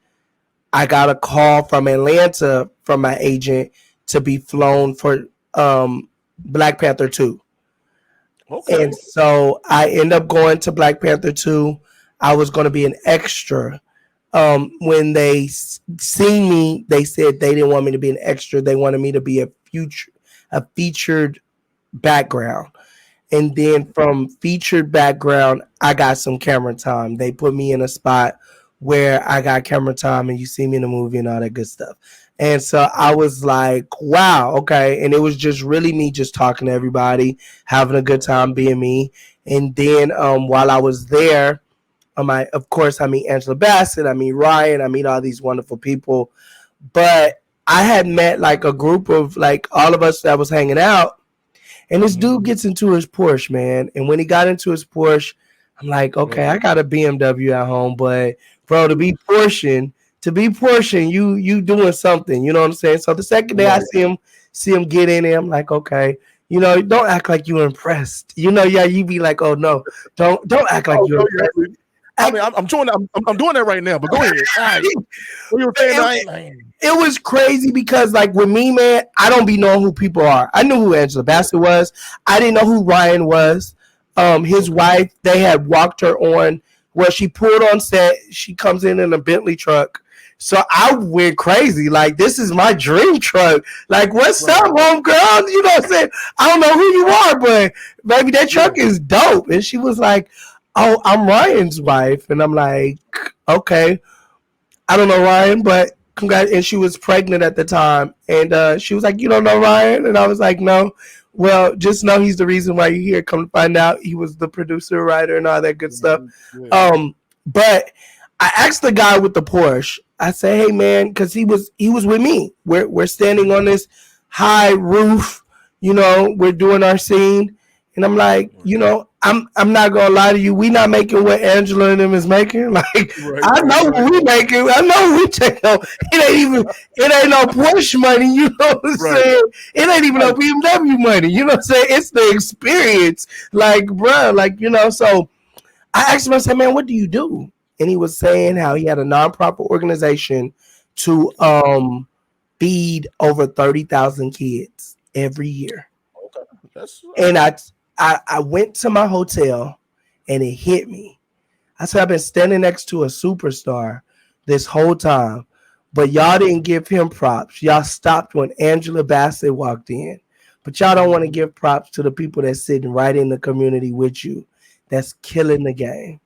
[SPEAKER 11] I got a call from Atlanta from my agent to be flown for Black Panther 2.
[SPEAKER 10] Okay.
[SPEAKER 11] And so I end up going to Black Panther 2. I was going to be an extra. When they seen me, they said they didn't want me to be an extra. They wanted me to be a featured background. And then from featured background, I got some camera time. They put me in a spot where I got camera time and you see me in the movie and all that good stuff. And so I was like, wow, okay. And it was just really me just talking to everybody, having a good time being me. And then while I was there, of course, I meet Angela Bassett, I meet Ryan, I meet all these wonderful people. But I had met like a group of like all of us that was hanging out. And this dude gets into his Porsche, man. And when he got into his Porsche, I'm like, okay, I got a BMW at home, but bro, to be Porsche, you doing something, you know what I'm saying? So the second day I see him get in there, I'm like, okay, you know, don't act like you're impressed. You know, yeah, you be like, oh no, don't act like you're impressed.
[SPEAKER 10] I mean, I'm doing that right now, but go ahead. All right. What you were saying,
[SPEAKER 11] it was crazy because, like, with me, man, I don't be knowing who people are. I knew who Angela Bassett was. I didn't know who Ryan was. His wife, they had walked her on where she pulled on set. She comes in a Bentley truck. So I went crazy. Like, this is my dream truck. Like, what's up, homegirl? You know what I'm saying? I don't know who you are, but baby, that truck is dope. And she was like, oh, I'm Ryan's wife. And I'm like, okay. I don't know Ryan, but congrats. And she was pregnant at the time. And she was like, you don't know Ryan? And I was like, no. Well, just know he's the reason why you're here. Come to find out, he was the producer, writer, and all that good stuff. But I asked the guy with the Porsche, I said, hey man, because he was with me. We're standing on this high roof, you know, we're doing our scene. And I'm like, you know, I'm not gonna lie to you, we not making what Angela and them is making. Like, I know what we making, I know we take no, it ain't no Porsche money, you know what I'm saying? It ain't even no BMW money, you know what I'm saying? It's the experience. Like, bro, like, you know, so I asked him, I said, man, what do you do? And he was saying how he had a nonprofit organization to feed over 30,000 kids every year.
[SPEAKER 10] Okay.
[SPEAKER 11] And I went to my hotel and it hit me. I said, I've been standing next to a superstar this whole time, but y'all didn't give him props. Y'all stopped when Angela Bassett walked in. But y'all don't want to give props to the people that's sitting right in the community with you that's killing the game.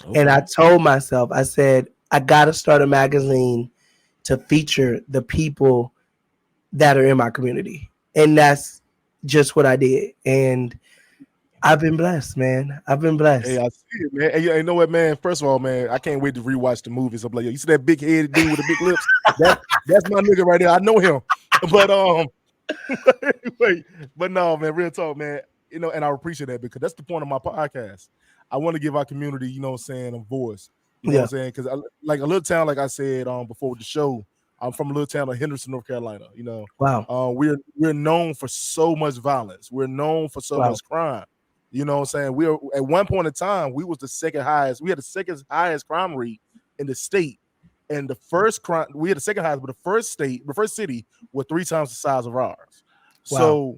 [SPEAKER 11] Okay. And I told myself, I said, I got to start a magazine to feature the people that are in my community. And that's just what I did. And I've been blessed, man. I've been blessed.
[SPEAKER 10] Hey, I see it, man. Hey, you know what, man? First of all, man, I can't wait to rewatch the movies. I'm like, yo, you see that big headed dude with the big lips? That's my nigga right there. I know him. But but no, man, real talk, man. You know, and I appreciate that because that's the point of my podcast. I want to give our community, you know what I'm saying, a voice. You know what I'm saying? Because like a little town, like I said before the show, I'm from a little town of Henderson, North Carolina. You know,
[SPEAKER 11] wow.
[SPEAKER 10] We're known for so much violence. We're known for so much crime. You know what I'm saying? We are at one point in time, we was the second highest. We had the second highest crime rate in the state. And the first crime, we had the second highest, but the first city was 3 times the size of ours. Wow.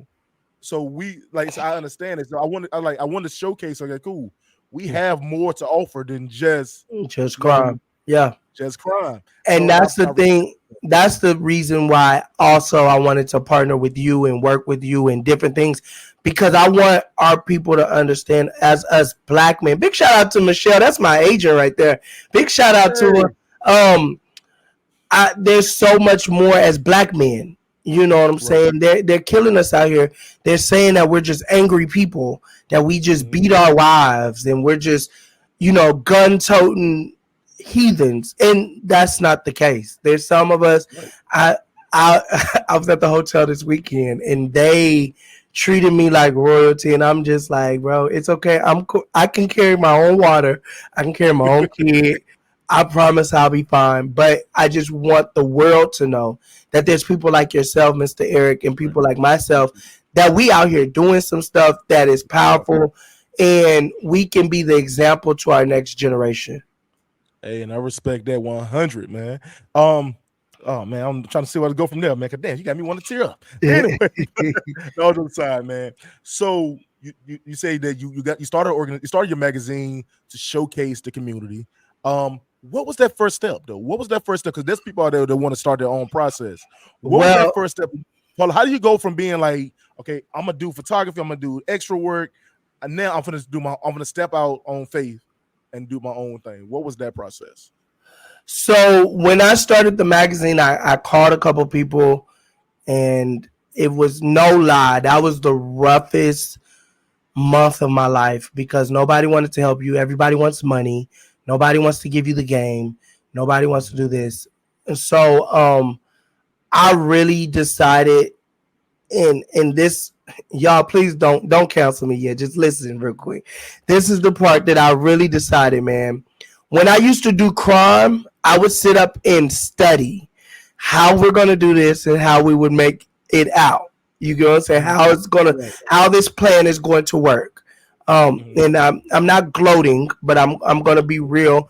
[SPEAKER 10] So we like, so I understand it. So I want to showcase, okay, cool. We have more to offer than just
[SPEAKER 11] crime. Yeah.
[SPEAKER 10] Just crime.
[SPEAKER 11] And so that's the thing. That's the reason why also I wanted to partner with you and work with you and different things, because I want our people to understand as us black men. Big shout out to Michelle. That's my agent right there. Big shout out to her. There's so much more as black men. You know what I'm saying? They're killing us out here. They're saying that we're just angry people, that we just beat our wives and we're just, you know, gun-toting heathens. And that's not the case. There's some of us. I was at the hotel this weekend and they treated me like royalty, and I'm just like, bro, it's okay. I'm cool. I can carry my own water. I can carry my own kid. I promise I'll be fine. But I just want the world to know that there's people like yourself, Mr. Eric, and people like myself, that we out here doing some stuff that is powerful, and we can be the example to our next generation.
[SPEAKER 10] Hey, and I respect that 100, man. Oh man, I'm trying to see where to go from there, man. Cause damn, you got me want to tear up. Anyway, all to the side, man. So you say that you started your magazine to showcase the community. What was that first step though? What was that first step? Because there's people out there that want to start their own process. What was that first step? Paul, how do you go from being like, okay, I'm gonna do photography, I'm gonna do extra work, and now I'm gonna step out on faith and do my own thing? What was that process?
[SPEAKER 11] So when I started the magazine, I called a couple people, and it was no lie, that was the roughest month of my life because nobody wanted to help you. Everybody wants money. Nobody wants to give you the game. Nobody wants to do this. And so I really decided in this, y'all please don't cancel me yet. Just listen real quick. This is the part that I really decided, man. When I used to do crime, I would sit up and study how we're going to do this and how we would make it out. You get what I'm saying? How this plan is going to work. And I'm not gloating, but I'm going to be real.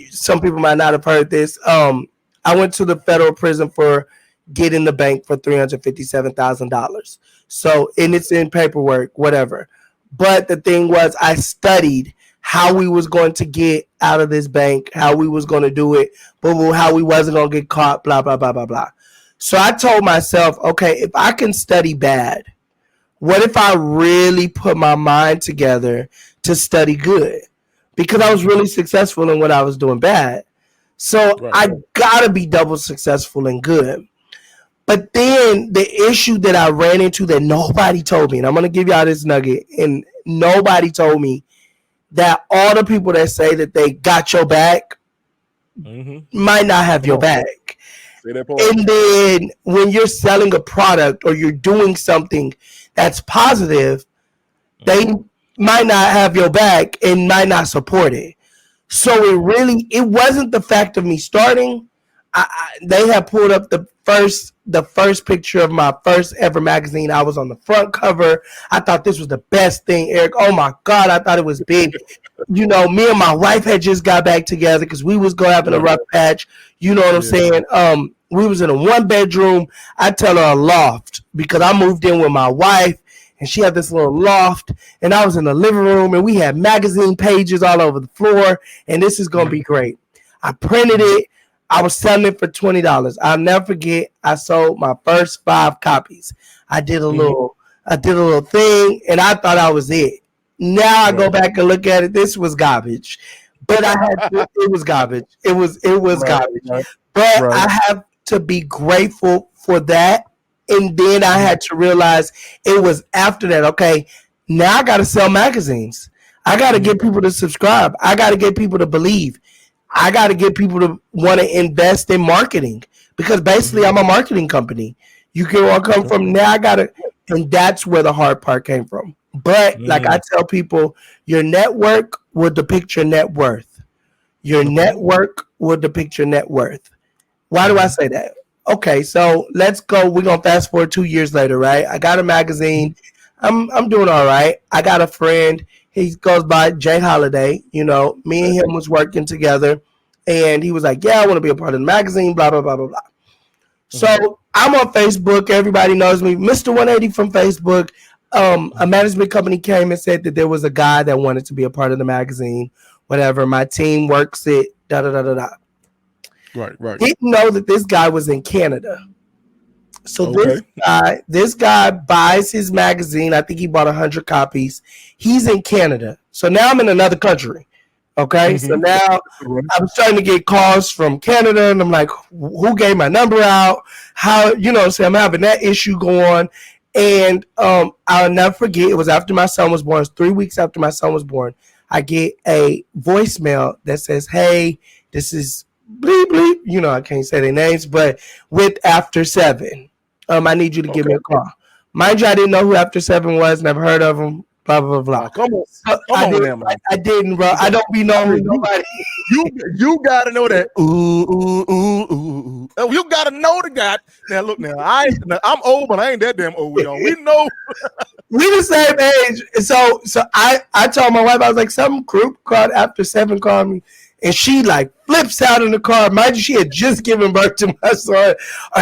[SPEAKER 11] Some people might not have heard this. I went to the federal prison for getting the bank for $357,000. So, and it's in paperwork, whatever. But the thing was, I studied how we was going to get out of this bank, how we was going to do it, but how we wasn't going to get caught, blah, blah, blah, blah, blah. So I told myself, okay, if I can study bad, what if I really put my mind together to study good? Because I was really successful in what I was doing bad. So I gotta be double successful and good. But then the issue that I ran into that nobody told me, and I'm gonna give y'all this nugget, and nobody told me that all the people that say that they got your back might not have your back. And then when you're selling a product or you're doing something that's positive, they might not have your back and might not support it. So it wasn't the fact of me starting. They had pulled up the first picture of my first ever magazine. I was on the front cover. I thought this was the best thing, Eric. Oh my God, I thought it was big. You know, me and my wife had just got back together because we was going having a rough patch. You know what I'm saying? We was in a 1-bedroom. I tell her a loft because I moved in with my wife and she had this little loft, and I was in the living room and we had magazine pages all over the floor, and this is going to be great. I printed it. I was selling it for $20. I'll never forget. I sold my first 5 copies. I did a little thing, and I thought I was it. Now I go back and look at it. This was garbage, but it was garbage. It was garbage. But I have to be grateful for that. And then I had to realize it was after that. Okay, now I got to sell magazines. I got to get people to subscribe. I got to get people to believe. I got to get people to want to invest in marketing because basically I'm a marketing company. You get where I come from. Now and that's where the hard part came from. But like I tell people, your network will depict your net worth. Your network will depict your net worth. Why do I say that? Okay, so let's go. We're going to fast forward 2 years later, right? I got a magazine. I'm doing all right. I got a friend. He goes by Jay Holiday. You know, me and him was working together, and he was like, yeah, I want to be a part of the magazine, blah, blah, blah, blah, blah. So I'm on Facebook. Everybody knows me. Mr. 180 from Facebook. A management company came and said that there was a guy that wanted to be a part of the magazine, whatever. My team works it, da-da-da-da-da. Right. Didn't know that this guy was in Canada. So this guy buys his magazine. I think he bought 100 copies. He's in Canada. So now I'm in another country. Okay. So now I'm starting to get calls from Canada, and I'm like, who gave my number out? How, you know, so I'm having that issue going. And I'll never forget, it was after my son was born. It was 3 weeks after my son was born. I get a voicemail that says, hey, this is bleep, bleep. You know, I can't say their names, but with After 7. I need you to give me a call. Mind you, I didn't know who After 7 was, never heard of them, blah, blah, blah.
[SPEAKER 10] Come on,
[SPEAKER 11] I didn't, bro. I don't be knowing nobody.
[SPEAKER 10] You got to know that. Ooh. You got to know the guy. Now, look, I'm old, but I ain't that damn old, y'all. We know.
[SPEAKER 11] We the same age. So I told my wife, I was like, some group called After 7 called me. And she like flips out in the car. Mind you, she had just given birth to my son.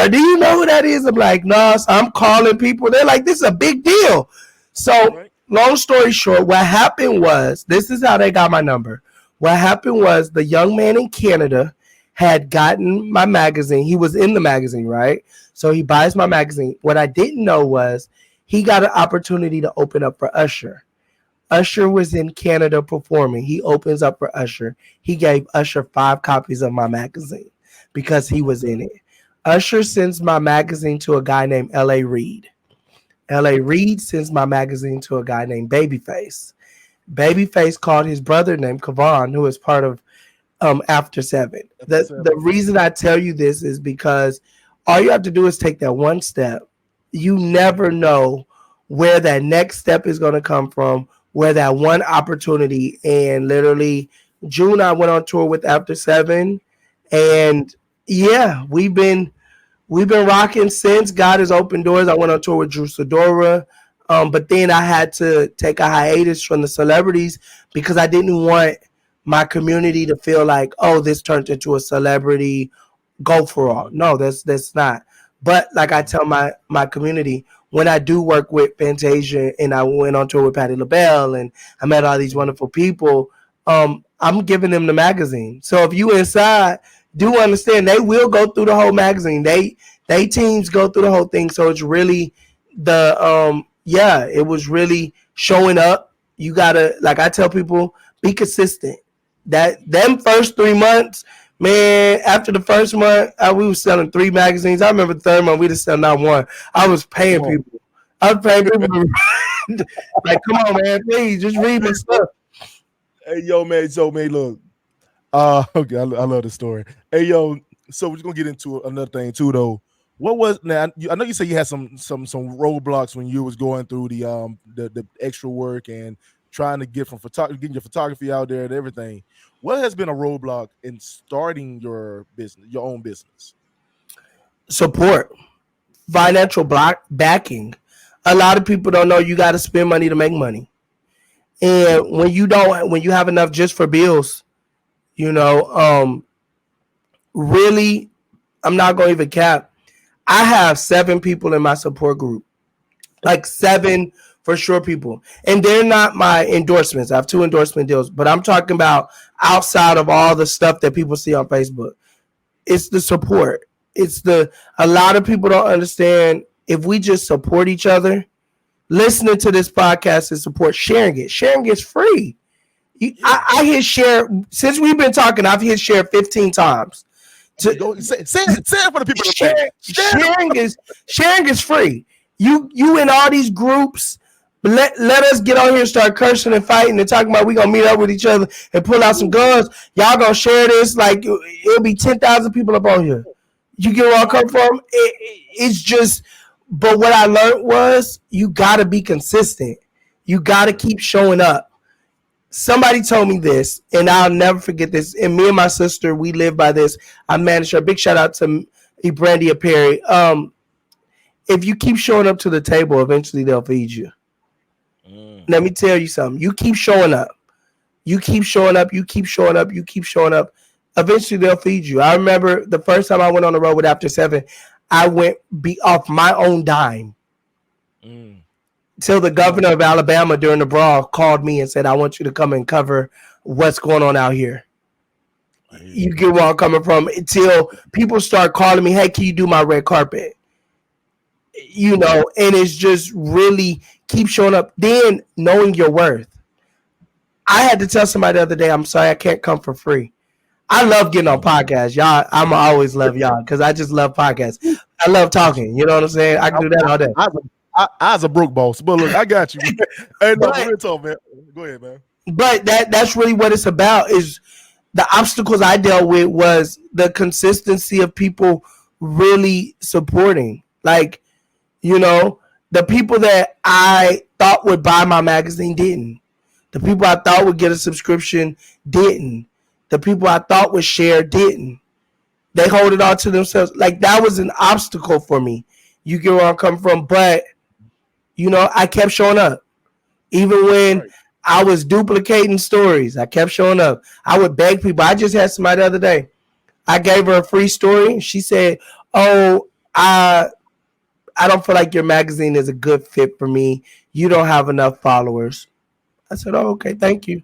[SPEAKER 11] Do you know who that is? I'm like, no. So I'm calling people. They're like, this is a big deal. So long story short, what happened was, this is how they got my number. What happened was the young man in Canada had gotten my magazine. He was in the magazine, right? So he buys my magazine. What I didn't know was he got an opportunity to open up for Usher. Usher was in Canada performing. He opens up for Usher. He gave Usher 5 copies of my magazine because he was in it. Usher sends my magazine to a guy named L.A. Reid. L.A. Reid sends my magazine to a guy named Babyface. Babyface called his brother named Kavan, who is part of After 7. The reason I tell you this is because all you have to do is take that one step. You never know where that next step is going to come from, where that one opportunity. And literally, June, I went on tour with After 7. And yeah, we've been rocking since. God has opened doors. I went on tour with Drew Sidora. But then I had to take a hiatus from the celebrities because I didn't want my community to feel like, oh, this turned into a celebrity go for all. No, that's not. But like I tell my community, when I do work with Fantasia and I went on tour with Patti LaBelle and I met all these wonderful people, I'm giving them the magazine. So if you inside, do understand they will go through the whole magazine. They teams go through the whole thing. So it's really it was really showing up. You gotta, like I tell people, be consistent. Them first 3 months, man, after the first month, we were selling 3 magazines. I remember the third month, we didn't sell not one. I was paying people. Like, come on, man, please, just read my stuff.
[SPEAKER 10] Hey, yo, man, look. Okay, I love the story. Hey, yo, so we're just gonna get into another thing too, though. What was now? I know you said you had some roadblocks when you was going through the extra work and trying to get getting your photography out there and everything. What has been a roadblock in starting your business, your own business? Support,
[SPEAKER 11] financial backing. A lot of people don't know you got to spend money to make money, and when you have enough just for bills, really, I'm not going to even cap. I have 7 people in my support group, like 7 for sure people. And they're not my endorsements. I have 2 endorsement deals, but I'm talking about outside of all the stuff that people see on Facebook. It's the support. A lot of people don't understand if we just support each other, listening to this podcast is support, sharing it. Sharing is free. I hit share, since we've been talking, I've hit share 15 times.
[SPEAKER 10] Say it for the people.
[SPEAKER 11] Sharing is free. You in all these groups, let us get on here and start cursing and fighting and talking about we gonna meet up with each other and pull out some guns. Y'all gonna share this like it'll be 10,000 people up on here. You get where I come from? It's just, but what I learned was you gotta be consistent. You gotta keep showing up. Somebody told me this, and I'll never forget this. And me and my sister, we live by this. I manage her. Big shout out to Brandy Perry. If you keep showing up to the table, eventually they'll feed you. Let me tell you something. You keep showing up. You keep showing up. You keep showing up. You keep showing up. Eventually they'll feed you. I remember the first time I went on the road with After 7, I went off my own dime. Till the governor of Alabama during the brawl called me and said, I want you to come and cover what's going on out here. You get where I'm coming from. Until people start calling me, hey, can you do my red carpet? And it's just really keep showing up. Then knowing your worth. I had to tell somebody the other day, I'm sorry, I can't come for free. I love getting on podcasts. Y'all, I'm always love y'all because I just love podcasts. I love talking. You know what I'm saying? I can do that all day.
[SPEAKER 10] I was a broke boss, but look, I got you. Hey, no, man. Go ahead, man.
[SPEAKER 11] But that's really what it's about. Is the obstacles I dealt with was the consistency of people really supporting. Like, the people that I thought would buy my magazine didn't. The people I thought would get a subscription didn't. The people I thought would share didn't. They hold it all to themselves. Like, that was an obstacle for me. You get where I'm coming from, but I kept showing up. Even when I was duplicating stories. I kept showing up. I would beg people. I just had somebody the other day. I gave her a free story. She said, "Oh, I don't feel like your magazine is a good fit for me. You don't have enough followers." I said, "Oh, okay, thank you."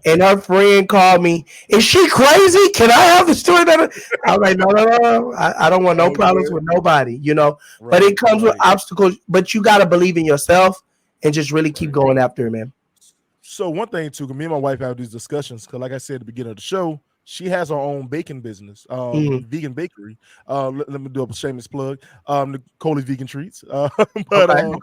[SPEAKER 11] And her friend called me. Is she crazy? Can I have the story? That I was like, no. I don't want no problems with nobody, you know. Right, but it comes with obstacles. But you got to believe in yourself and just really keep going after it, man.
[SPEAKER 10] So one thing too, me and my wife have these discussions because, like I said at the beginning of the show, she has her own baking business, vegan bakery. Let me do a shameless plug. Nicole Vegan Treats. But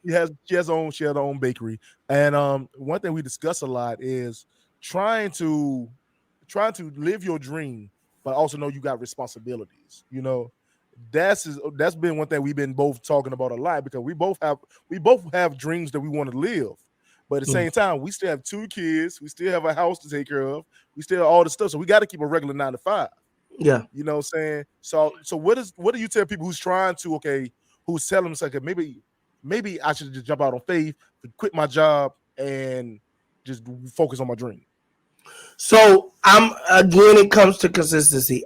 [SPEAKER 10] she has her own bakery. And one thing we discuss a lot is trying to live your dream, but also know you got responsibilities. You know, that's been one thing we've been both talking about a lot because we both have dreams that we want to live. But at the same time, we still have 2 kids. We still have a house to take care of. We still have all the stuff. So we got to keep a regular 9 to 5.
[SPEAKER 11] Yeah.
[SPEAKER 10] You know what I'm saying? So what do you tell people who's trying to, who's telling them, like, maybe I should just jump out on faith, quit my job, and just focus on my dream?
[SPEAKER 11] So it comes to consistency.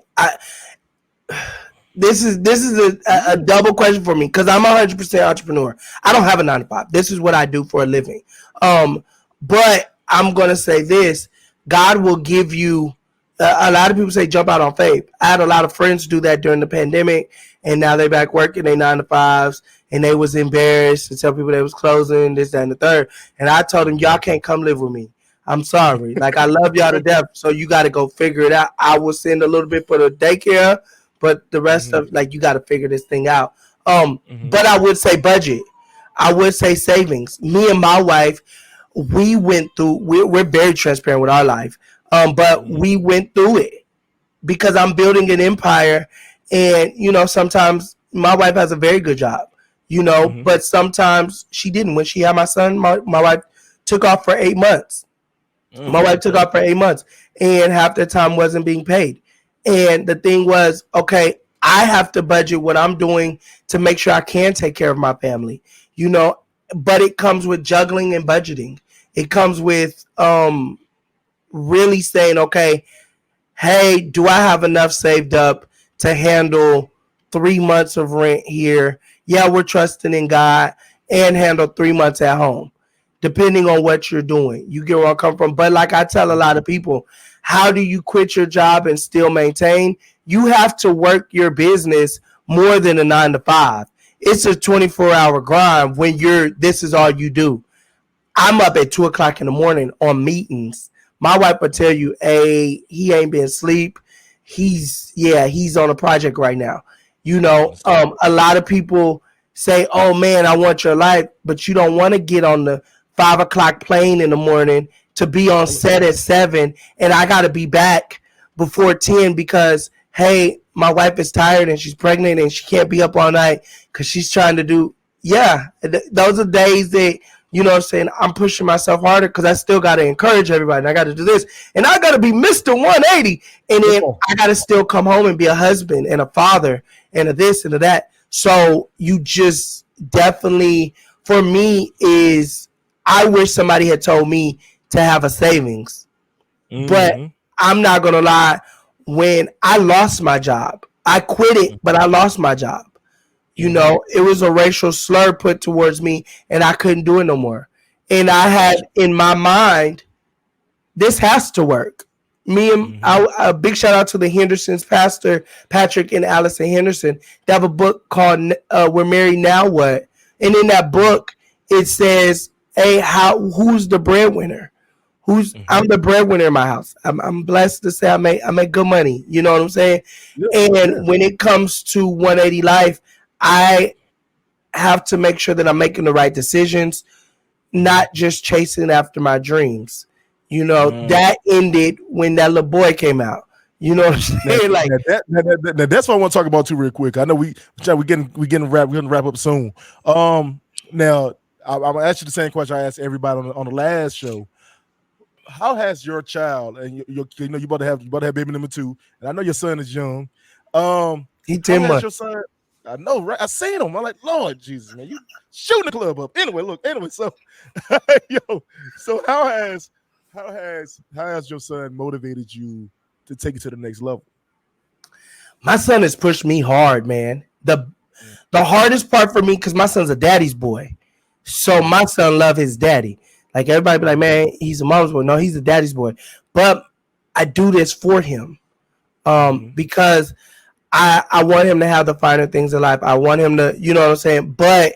[SPEAKER 11] This is a double question for me because I'm 100% entrepreneur. I don't have a 9 to 5. This is what I do for a living. But I'm going to say this. God will give you, a lot of people say jump out on faith. I had a lot of friends do that during the pandemic, and now they're back working their 9 to 5s, and they was embarrassed to tell people they was closing, this, that, and the third. And I told them, y'all can't come live with me. I'm sorry. Like, I love y'all to death, so you got to go figure it out. I will send a little bit for the daycare, but the rest of, like, you got to figure this thing out. But I would say budget. I would say savings. Me and my wife, we went through, we're very transparent with our life, but we went through it because I'm building an empire. And, you know, sometimes my wife has a very good job, you know, but sometimes she didn't. When she had my son, my wife took off for 8 months. My wife took off for 8 months, and half the time wasn't being paid. And the thing was, okay, I have to budget what I'm doing to make sure I can take care of my family, you know, but it comes with juggling and budgeting. It comes with really saying, okay, hey, do I have enough saved up to handle 3 months of rent here? Yeah, we're trusting in God, and handle 3 months at home, depending on what you're doing. You get where I come from. But like I tell a lot of people, how do you quit your job and still maintain? You have to work your business more than a 9 to 5. It's a 24-hour grind when this is all you do. I'm up at 2 o'clock in the morning on meetings. My wife will tell you, hey, he ain't been asleep. He's on a project right now. You know, a lot of people say, oh man, I want your life, but you don't want to get on the 5 o'clock plane in the morning to be on set at 7, and I got to be back before 10 because, hey, my wife is tired and she's pregnant and she can't be up all night because she's trying to do, those are days that, you know what I'm saying, I'm pushing myself harder because I still got to encourage everybody, and I got to do this, and I got to be Mr. 180, and then I got to still come home and be a husband and a father and a this and a that. So you just definitely, for me, is I wish somebody had told me to have a savings. But I'm not going to lie, when I lost my job, I quit it, but I lost my job. You know, it was a racial slur put towards me, and I couldn't do it no more. And I had in my mind, this has to work. Me and a big shout out to the Hendersons, Pastor Patrick and Allison Henderson. They have a book called We're Married Now What? And in that book, it says, hey, who's the breadwinner? I'm the breadwinner in my house. I'm blessed to say I make good money. You know what I'm saying? And when it comes to 180 Life, I have to make sure that I'm making the right decisions, not just chasing after my dreams. You know, that ended when that little boy came out. You know what I'm saying? Like
[SPEAKER 10] that's what I want to talk about too, real quick. I know we're gonna wrap up soon. Now I'm gonna ask you the same question I asked everybody on the last show. How has your child, and you know you about to have baby number 2, and I know your son is young.
[SPEAKER 11] He 10 months.
[SPEAKER 10] Your son, I know, right? I seen him. I'm like, Lord Jesus, man, you shooting the club up. Anyway, so so how has your son motivated you to take it to the next level?
[SPEAKER 11] My son has pushed me hard, man. The hardest part for me, because my son's a daddy's boy. So my son love his daddy. Like everybody be like, man, he's a mom's boy. No, he's a daddy's boy. But I do this for him. Because I want him to have the finer things in life. I want him to, you know what I'm saying? But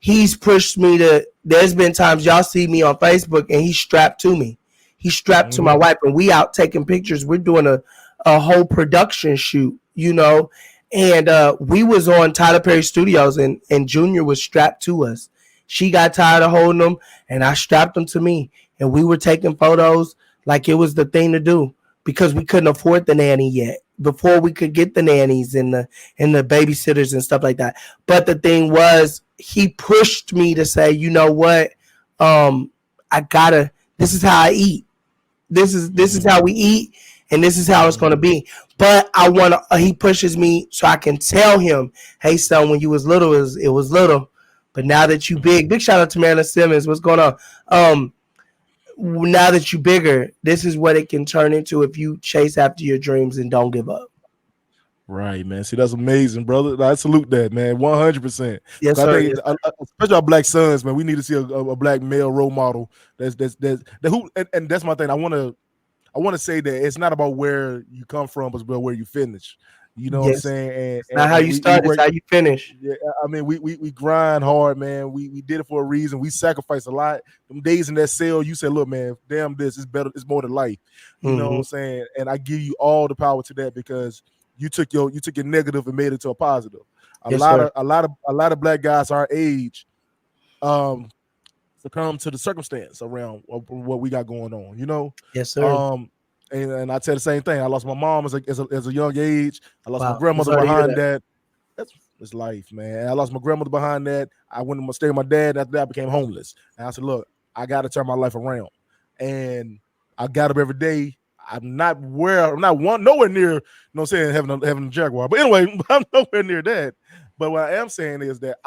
[SPEAKER 11] he's pushed me to, there's been times y'all see me on Facebook and he's strapped to me. He's strapped to my wife and we out taking pictures. We're doing a whole production shoot, you know, and we was on Tyler Perry Studios and Junior was strapped to us. She got tired of holding him and I strapped him to me and we were taking photos like it was the thing to do because we couldn't afford the nanny yet before we could get the nannies and the babysitters and stuff like that. But the thing was, he pushed me to say, you know what? This is how I eat. This is how we eat. And this is how it's going to be. But he pushes me so I can tell him, hey, son, when you was little, it was little. But now that you big shout out to Marilyn Simmons. What's going on? Now that you bigger, this is what it can turn into if you chase after your dreams and don't give up.
[SPEAKER 10] Right, man. See, that's amazing, brother. I salute that, man. 100%.
[SPEAKER 11] Yes, sir.
[SPEAKER 10] Especially our black sons, man. We need to see a black male role model. And that's my thing. I want to say that it's not about where you come from, but about where you finish. You know what I'm saying? And
[SPEAKER 11] not how you start, it's how you finish.
[SPEAKER 10] Yeah, I mean, we grind hard, man. We did it for a reason. We sacrificed a lot. Them days in that cell, you said, look, man, damn this is better. It's more than life. You know what I'm saying? And I give you all the power to that because you took your negative and made it to a positive. A lot of black guys our age succumb to the circumstance around what we got going on, you know?
[SPEAKER 11] Yes, sir.
[SPEAKER 10] And I tell the same thing. I lost my mom as a young age. I lost my grandmother behind that. That's life, man. I lost my grandmother behind that. I went to stay with my dad. After that, I became homeless. And I said, look, I got to turn my life around. And I got up every day. I'm nowhere near, you know what I'm saying, having a Jaguar. But anyway, I'm nowhere near that. But what I am saying is that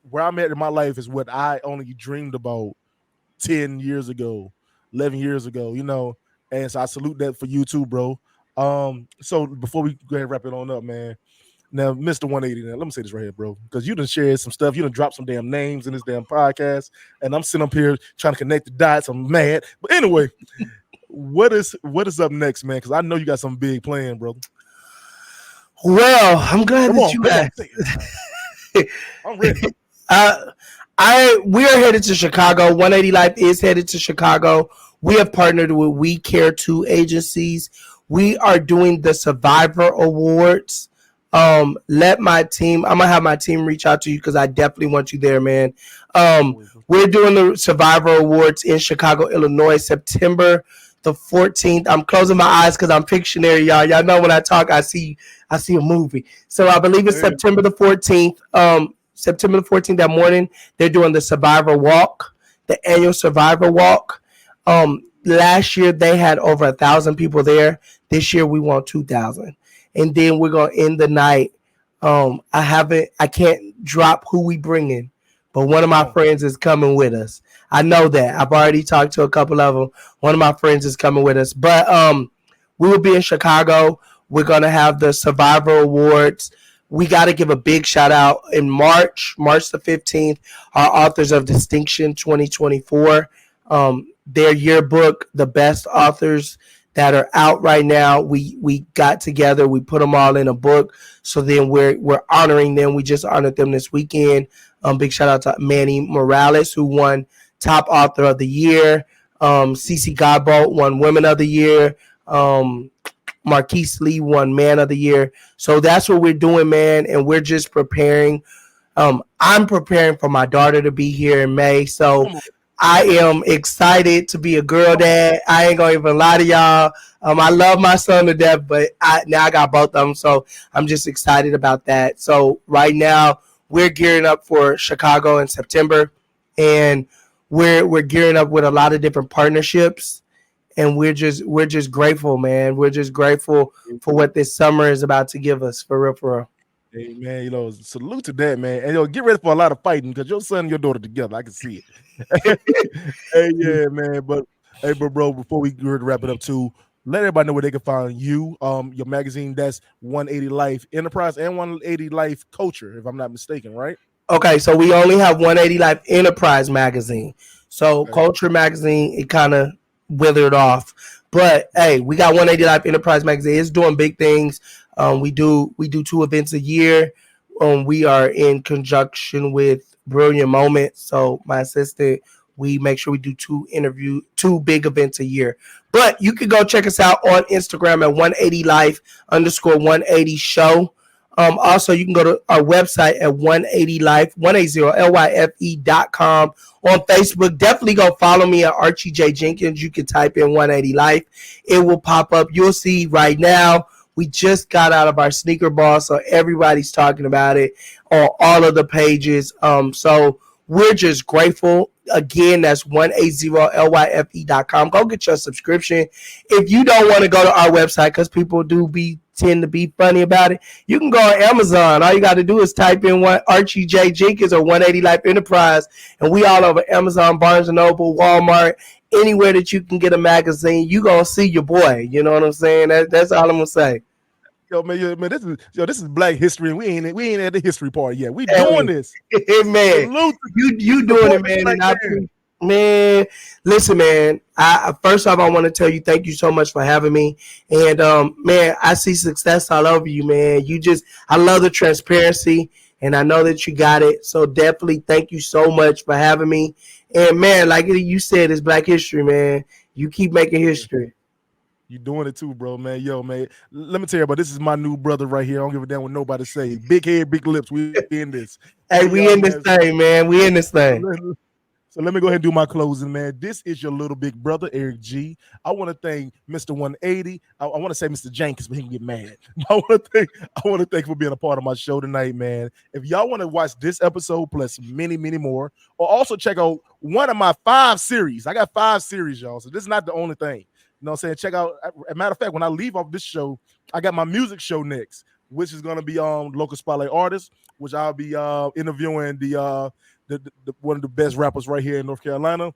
[SPEAKER 10] where I'm at in my life is what I only dreamed about 10 years ago, 11 years ago, you know. And so I salute that for you too, bro. So before we go ahead and wrap it on up, man. Now, Mr. 180, now, let me say this right here, bro. Because you done shared some stuff. You done dropped some damn names in this damn podcast. And I'm sitting up here trying to connect the dots. I'm mad. But anyway, what is up next, man? Because I know you got some big plan, brother.
[SPEAKER 11] Well, I'm glad you asked.
[SPEAKER 10] I'm ready.
[SPEAKER 11] We are headed to Chicago. 180 Life is headed to Chicago. We have partnered with We Care 2 agencies. We are doing the Survivor Awards. Let my team, I'm going to have my team reach out to you because I definitely want you there, man. We're doing the Survivor Awards in Chicago, Illinois, September the 14th. I'm closing my eyes because I'm Pictionary, y'all. Y'all know when I talk, I see a movie. So I believe it's September the 14th. September the 14th, that morning, they're doing the Survivor Walk, the annual Survivor Walk. Last year they had over 1,000 people there. This year we want 2,000, and then we're gonna end the night. I can't drop who we bring in, but one of my friends is coming with us. I know that. I've already talked to a couple of them. One of my friends is coming with us, but we will be in Chicago. We're gonna have the Survivor Awards. We got to give a big shout out in March the 15th. Our Authors of Distinction 2024. Their yearbook, the best authors that are out right now. We got together, we put them all in a book. So then we're honoring them. We just honored them this weekend. Big shout out to Manny Morales, who won Top Author of the Year. CeCe Godbolt won Women of the Year. Marquise Lee won Man of the Year. So that's what we're doing, man. And we're just preparing. I'm preparing for my daughter to be here in May. So I am excited to be a girl dad. I ain't gonna even lie to y'all. I love my son to death, but now I got both of them, so I'm just excited about that. So right now we're gearing up for Chicago in September, and we're gearing up with a lot of different partnerships, and we're just grateful, man. We're just grateful for what this summer is about to give us, for real, for real.
[SPEAKER 10] Hey man, salute to that, man. And get ready for a lot of fighting because your son and your daughter together. I can see it. Hey, yeah, man. But hey, bro, before we wrap it up too, let everybody know where they can find you. Your magazine, that's 180 Life Enterprise and 180 Life Culture, if I'm not mistaken, right?
[SPEAKER 11] Okay, so we only have 180 Life Enterprise magazine. So Culture magazine, it kind of withered off. But hey, we got 180 Life Enterprise magazine. It's doing big things. We do 2 events a year. We are in conjunction with Brilliant Moments. So my assistant, we make sure we do 2 big events a year. But you can go check us out on Instagram at 180 Life _180 show. Also, you can go to our website at 180 Life, 180lyfe.com. On Facebook, definitely go follow me at Archie J. Jenkins. You can type in 180 Life. It will pop up. You'll see right now, we just got out of our sneaker ball, so everybody's talking about it on all of the pages. So we're just grateful. Again, that's 180lyfe.com. Go get your subscription. If you don't want to go to our website, because people tend to be funny about it, you can go on Amazon. All you got to do is type in Archie J. Jenkins or 180 Life Enterprise, and we all over Amazon, Barnes & Noble, Walmart, anywhere that you can get a magazine. You going to see your boy. You know what I'm saying? That's all I'm going to say.
[SPEAKER 10] Yo, man, this is Black History, and we ain't at the history part yet. We doing this,
[SPEAKER 11] man. You doing it, man. And man, listen, man. First off, I want to tell you thank you so much for having me. And man, I see success all over you, man. I love the transparency, and I know that you got it. So definitely thank you so much for having me. And man, like you said, it's Black History, man. You keep making history.
[SPEAKER 10] You doing it too, bro, man. Yo, man, let me tell you about this. Is my new brother right here. I don't give a damn what nobody say. Big head, big lips. We in this.
[SPEAKER 11] Hey, we in this thing, man. We in this thing.
[SPEAKER 10] So let me go ahead and do my closing, man. This is your little big brother, Eric G. I want to thank Mr. 180. I want to say Mr. Jenkins, but he can get mad. I want to thank you for being a part of my show tonight, man. If y'all want to watch this episode plus many, many more, or also check out one of my 5 series. I got 5 series, y'all. So this is not the only thing. You know what I'm saying? Check out, as a matter of fact, when I leave off this show, I got my music show next, which is going to be on local spotlight artists, which I'll be interviewing the one of the best rappers right here in North Carolina,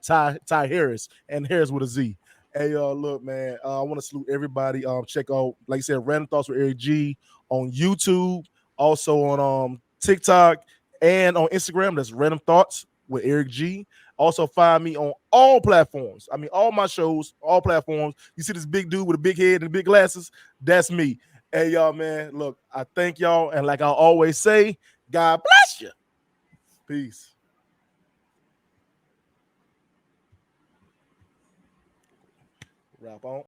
[SPEAKER 10] Ty Harris, and Harris with a Z. Hey, look, man, I want to salute everybody. Check out, like I said, Random Thoughts with Eric G on YouTube, also on TikTok and on Instagram. That's Random Thoughts with Eric G. Also find me on all platforms. I mean, all my shows, all platforms. You see this big dude with a big head and big glasses? That's me. Hey, y'all, man, look, I thank y'all. And like I always say, God bless you. Peace. Wrap on.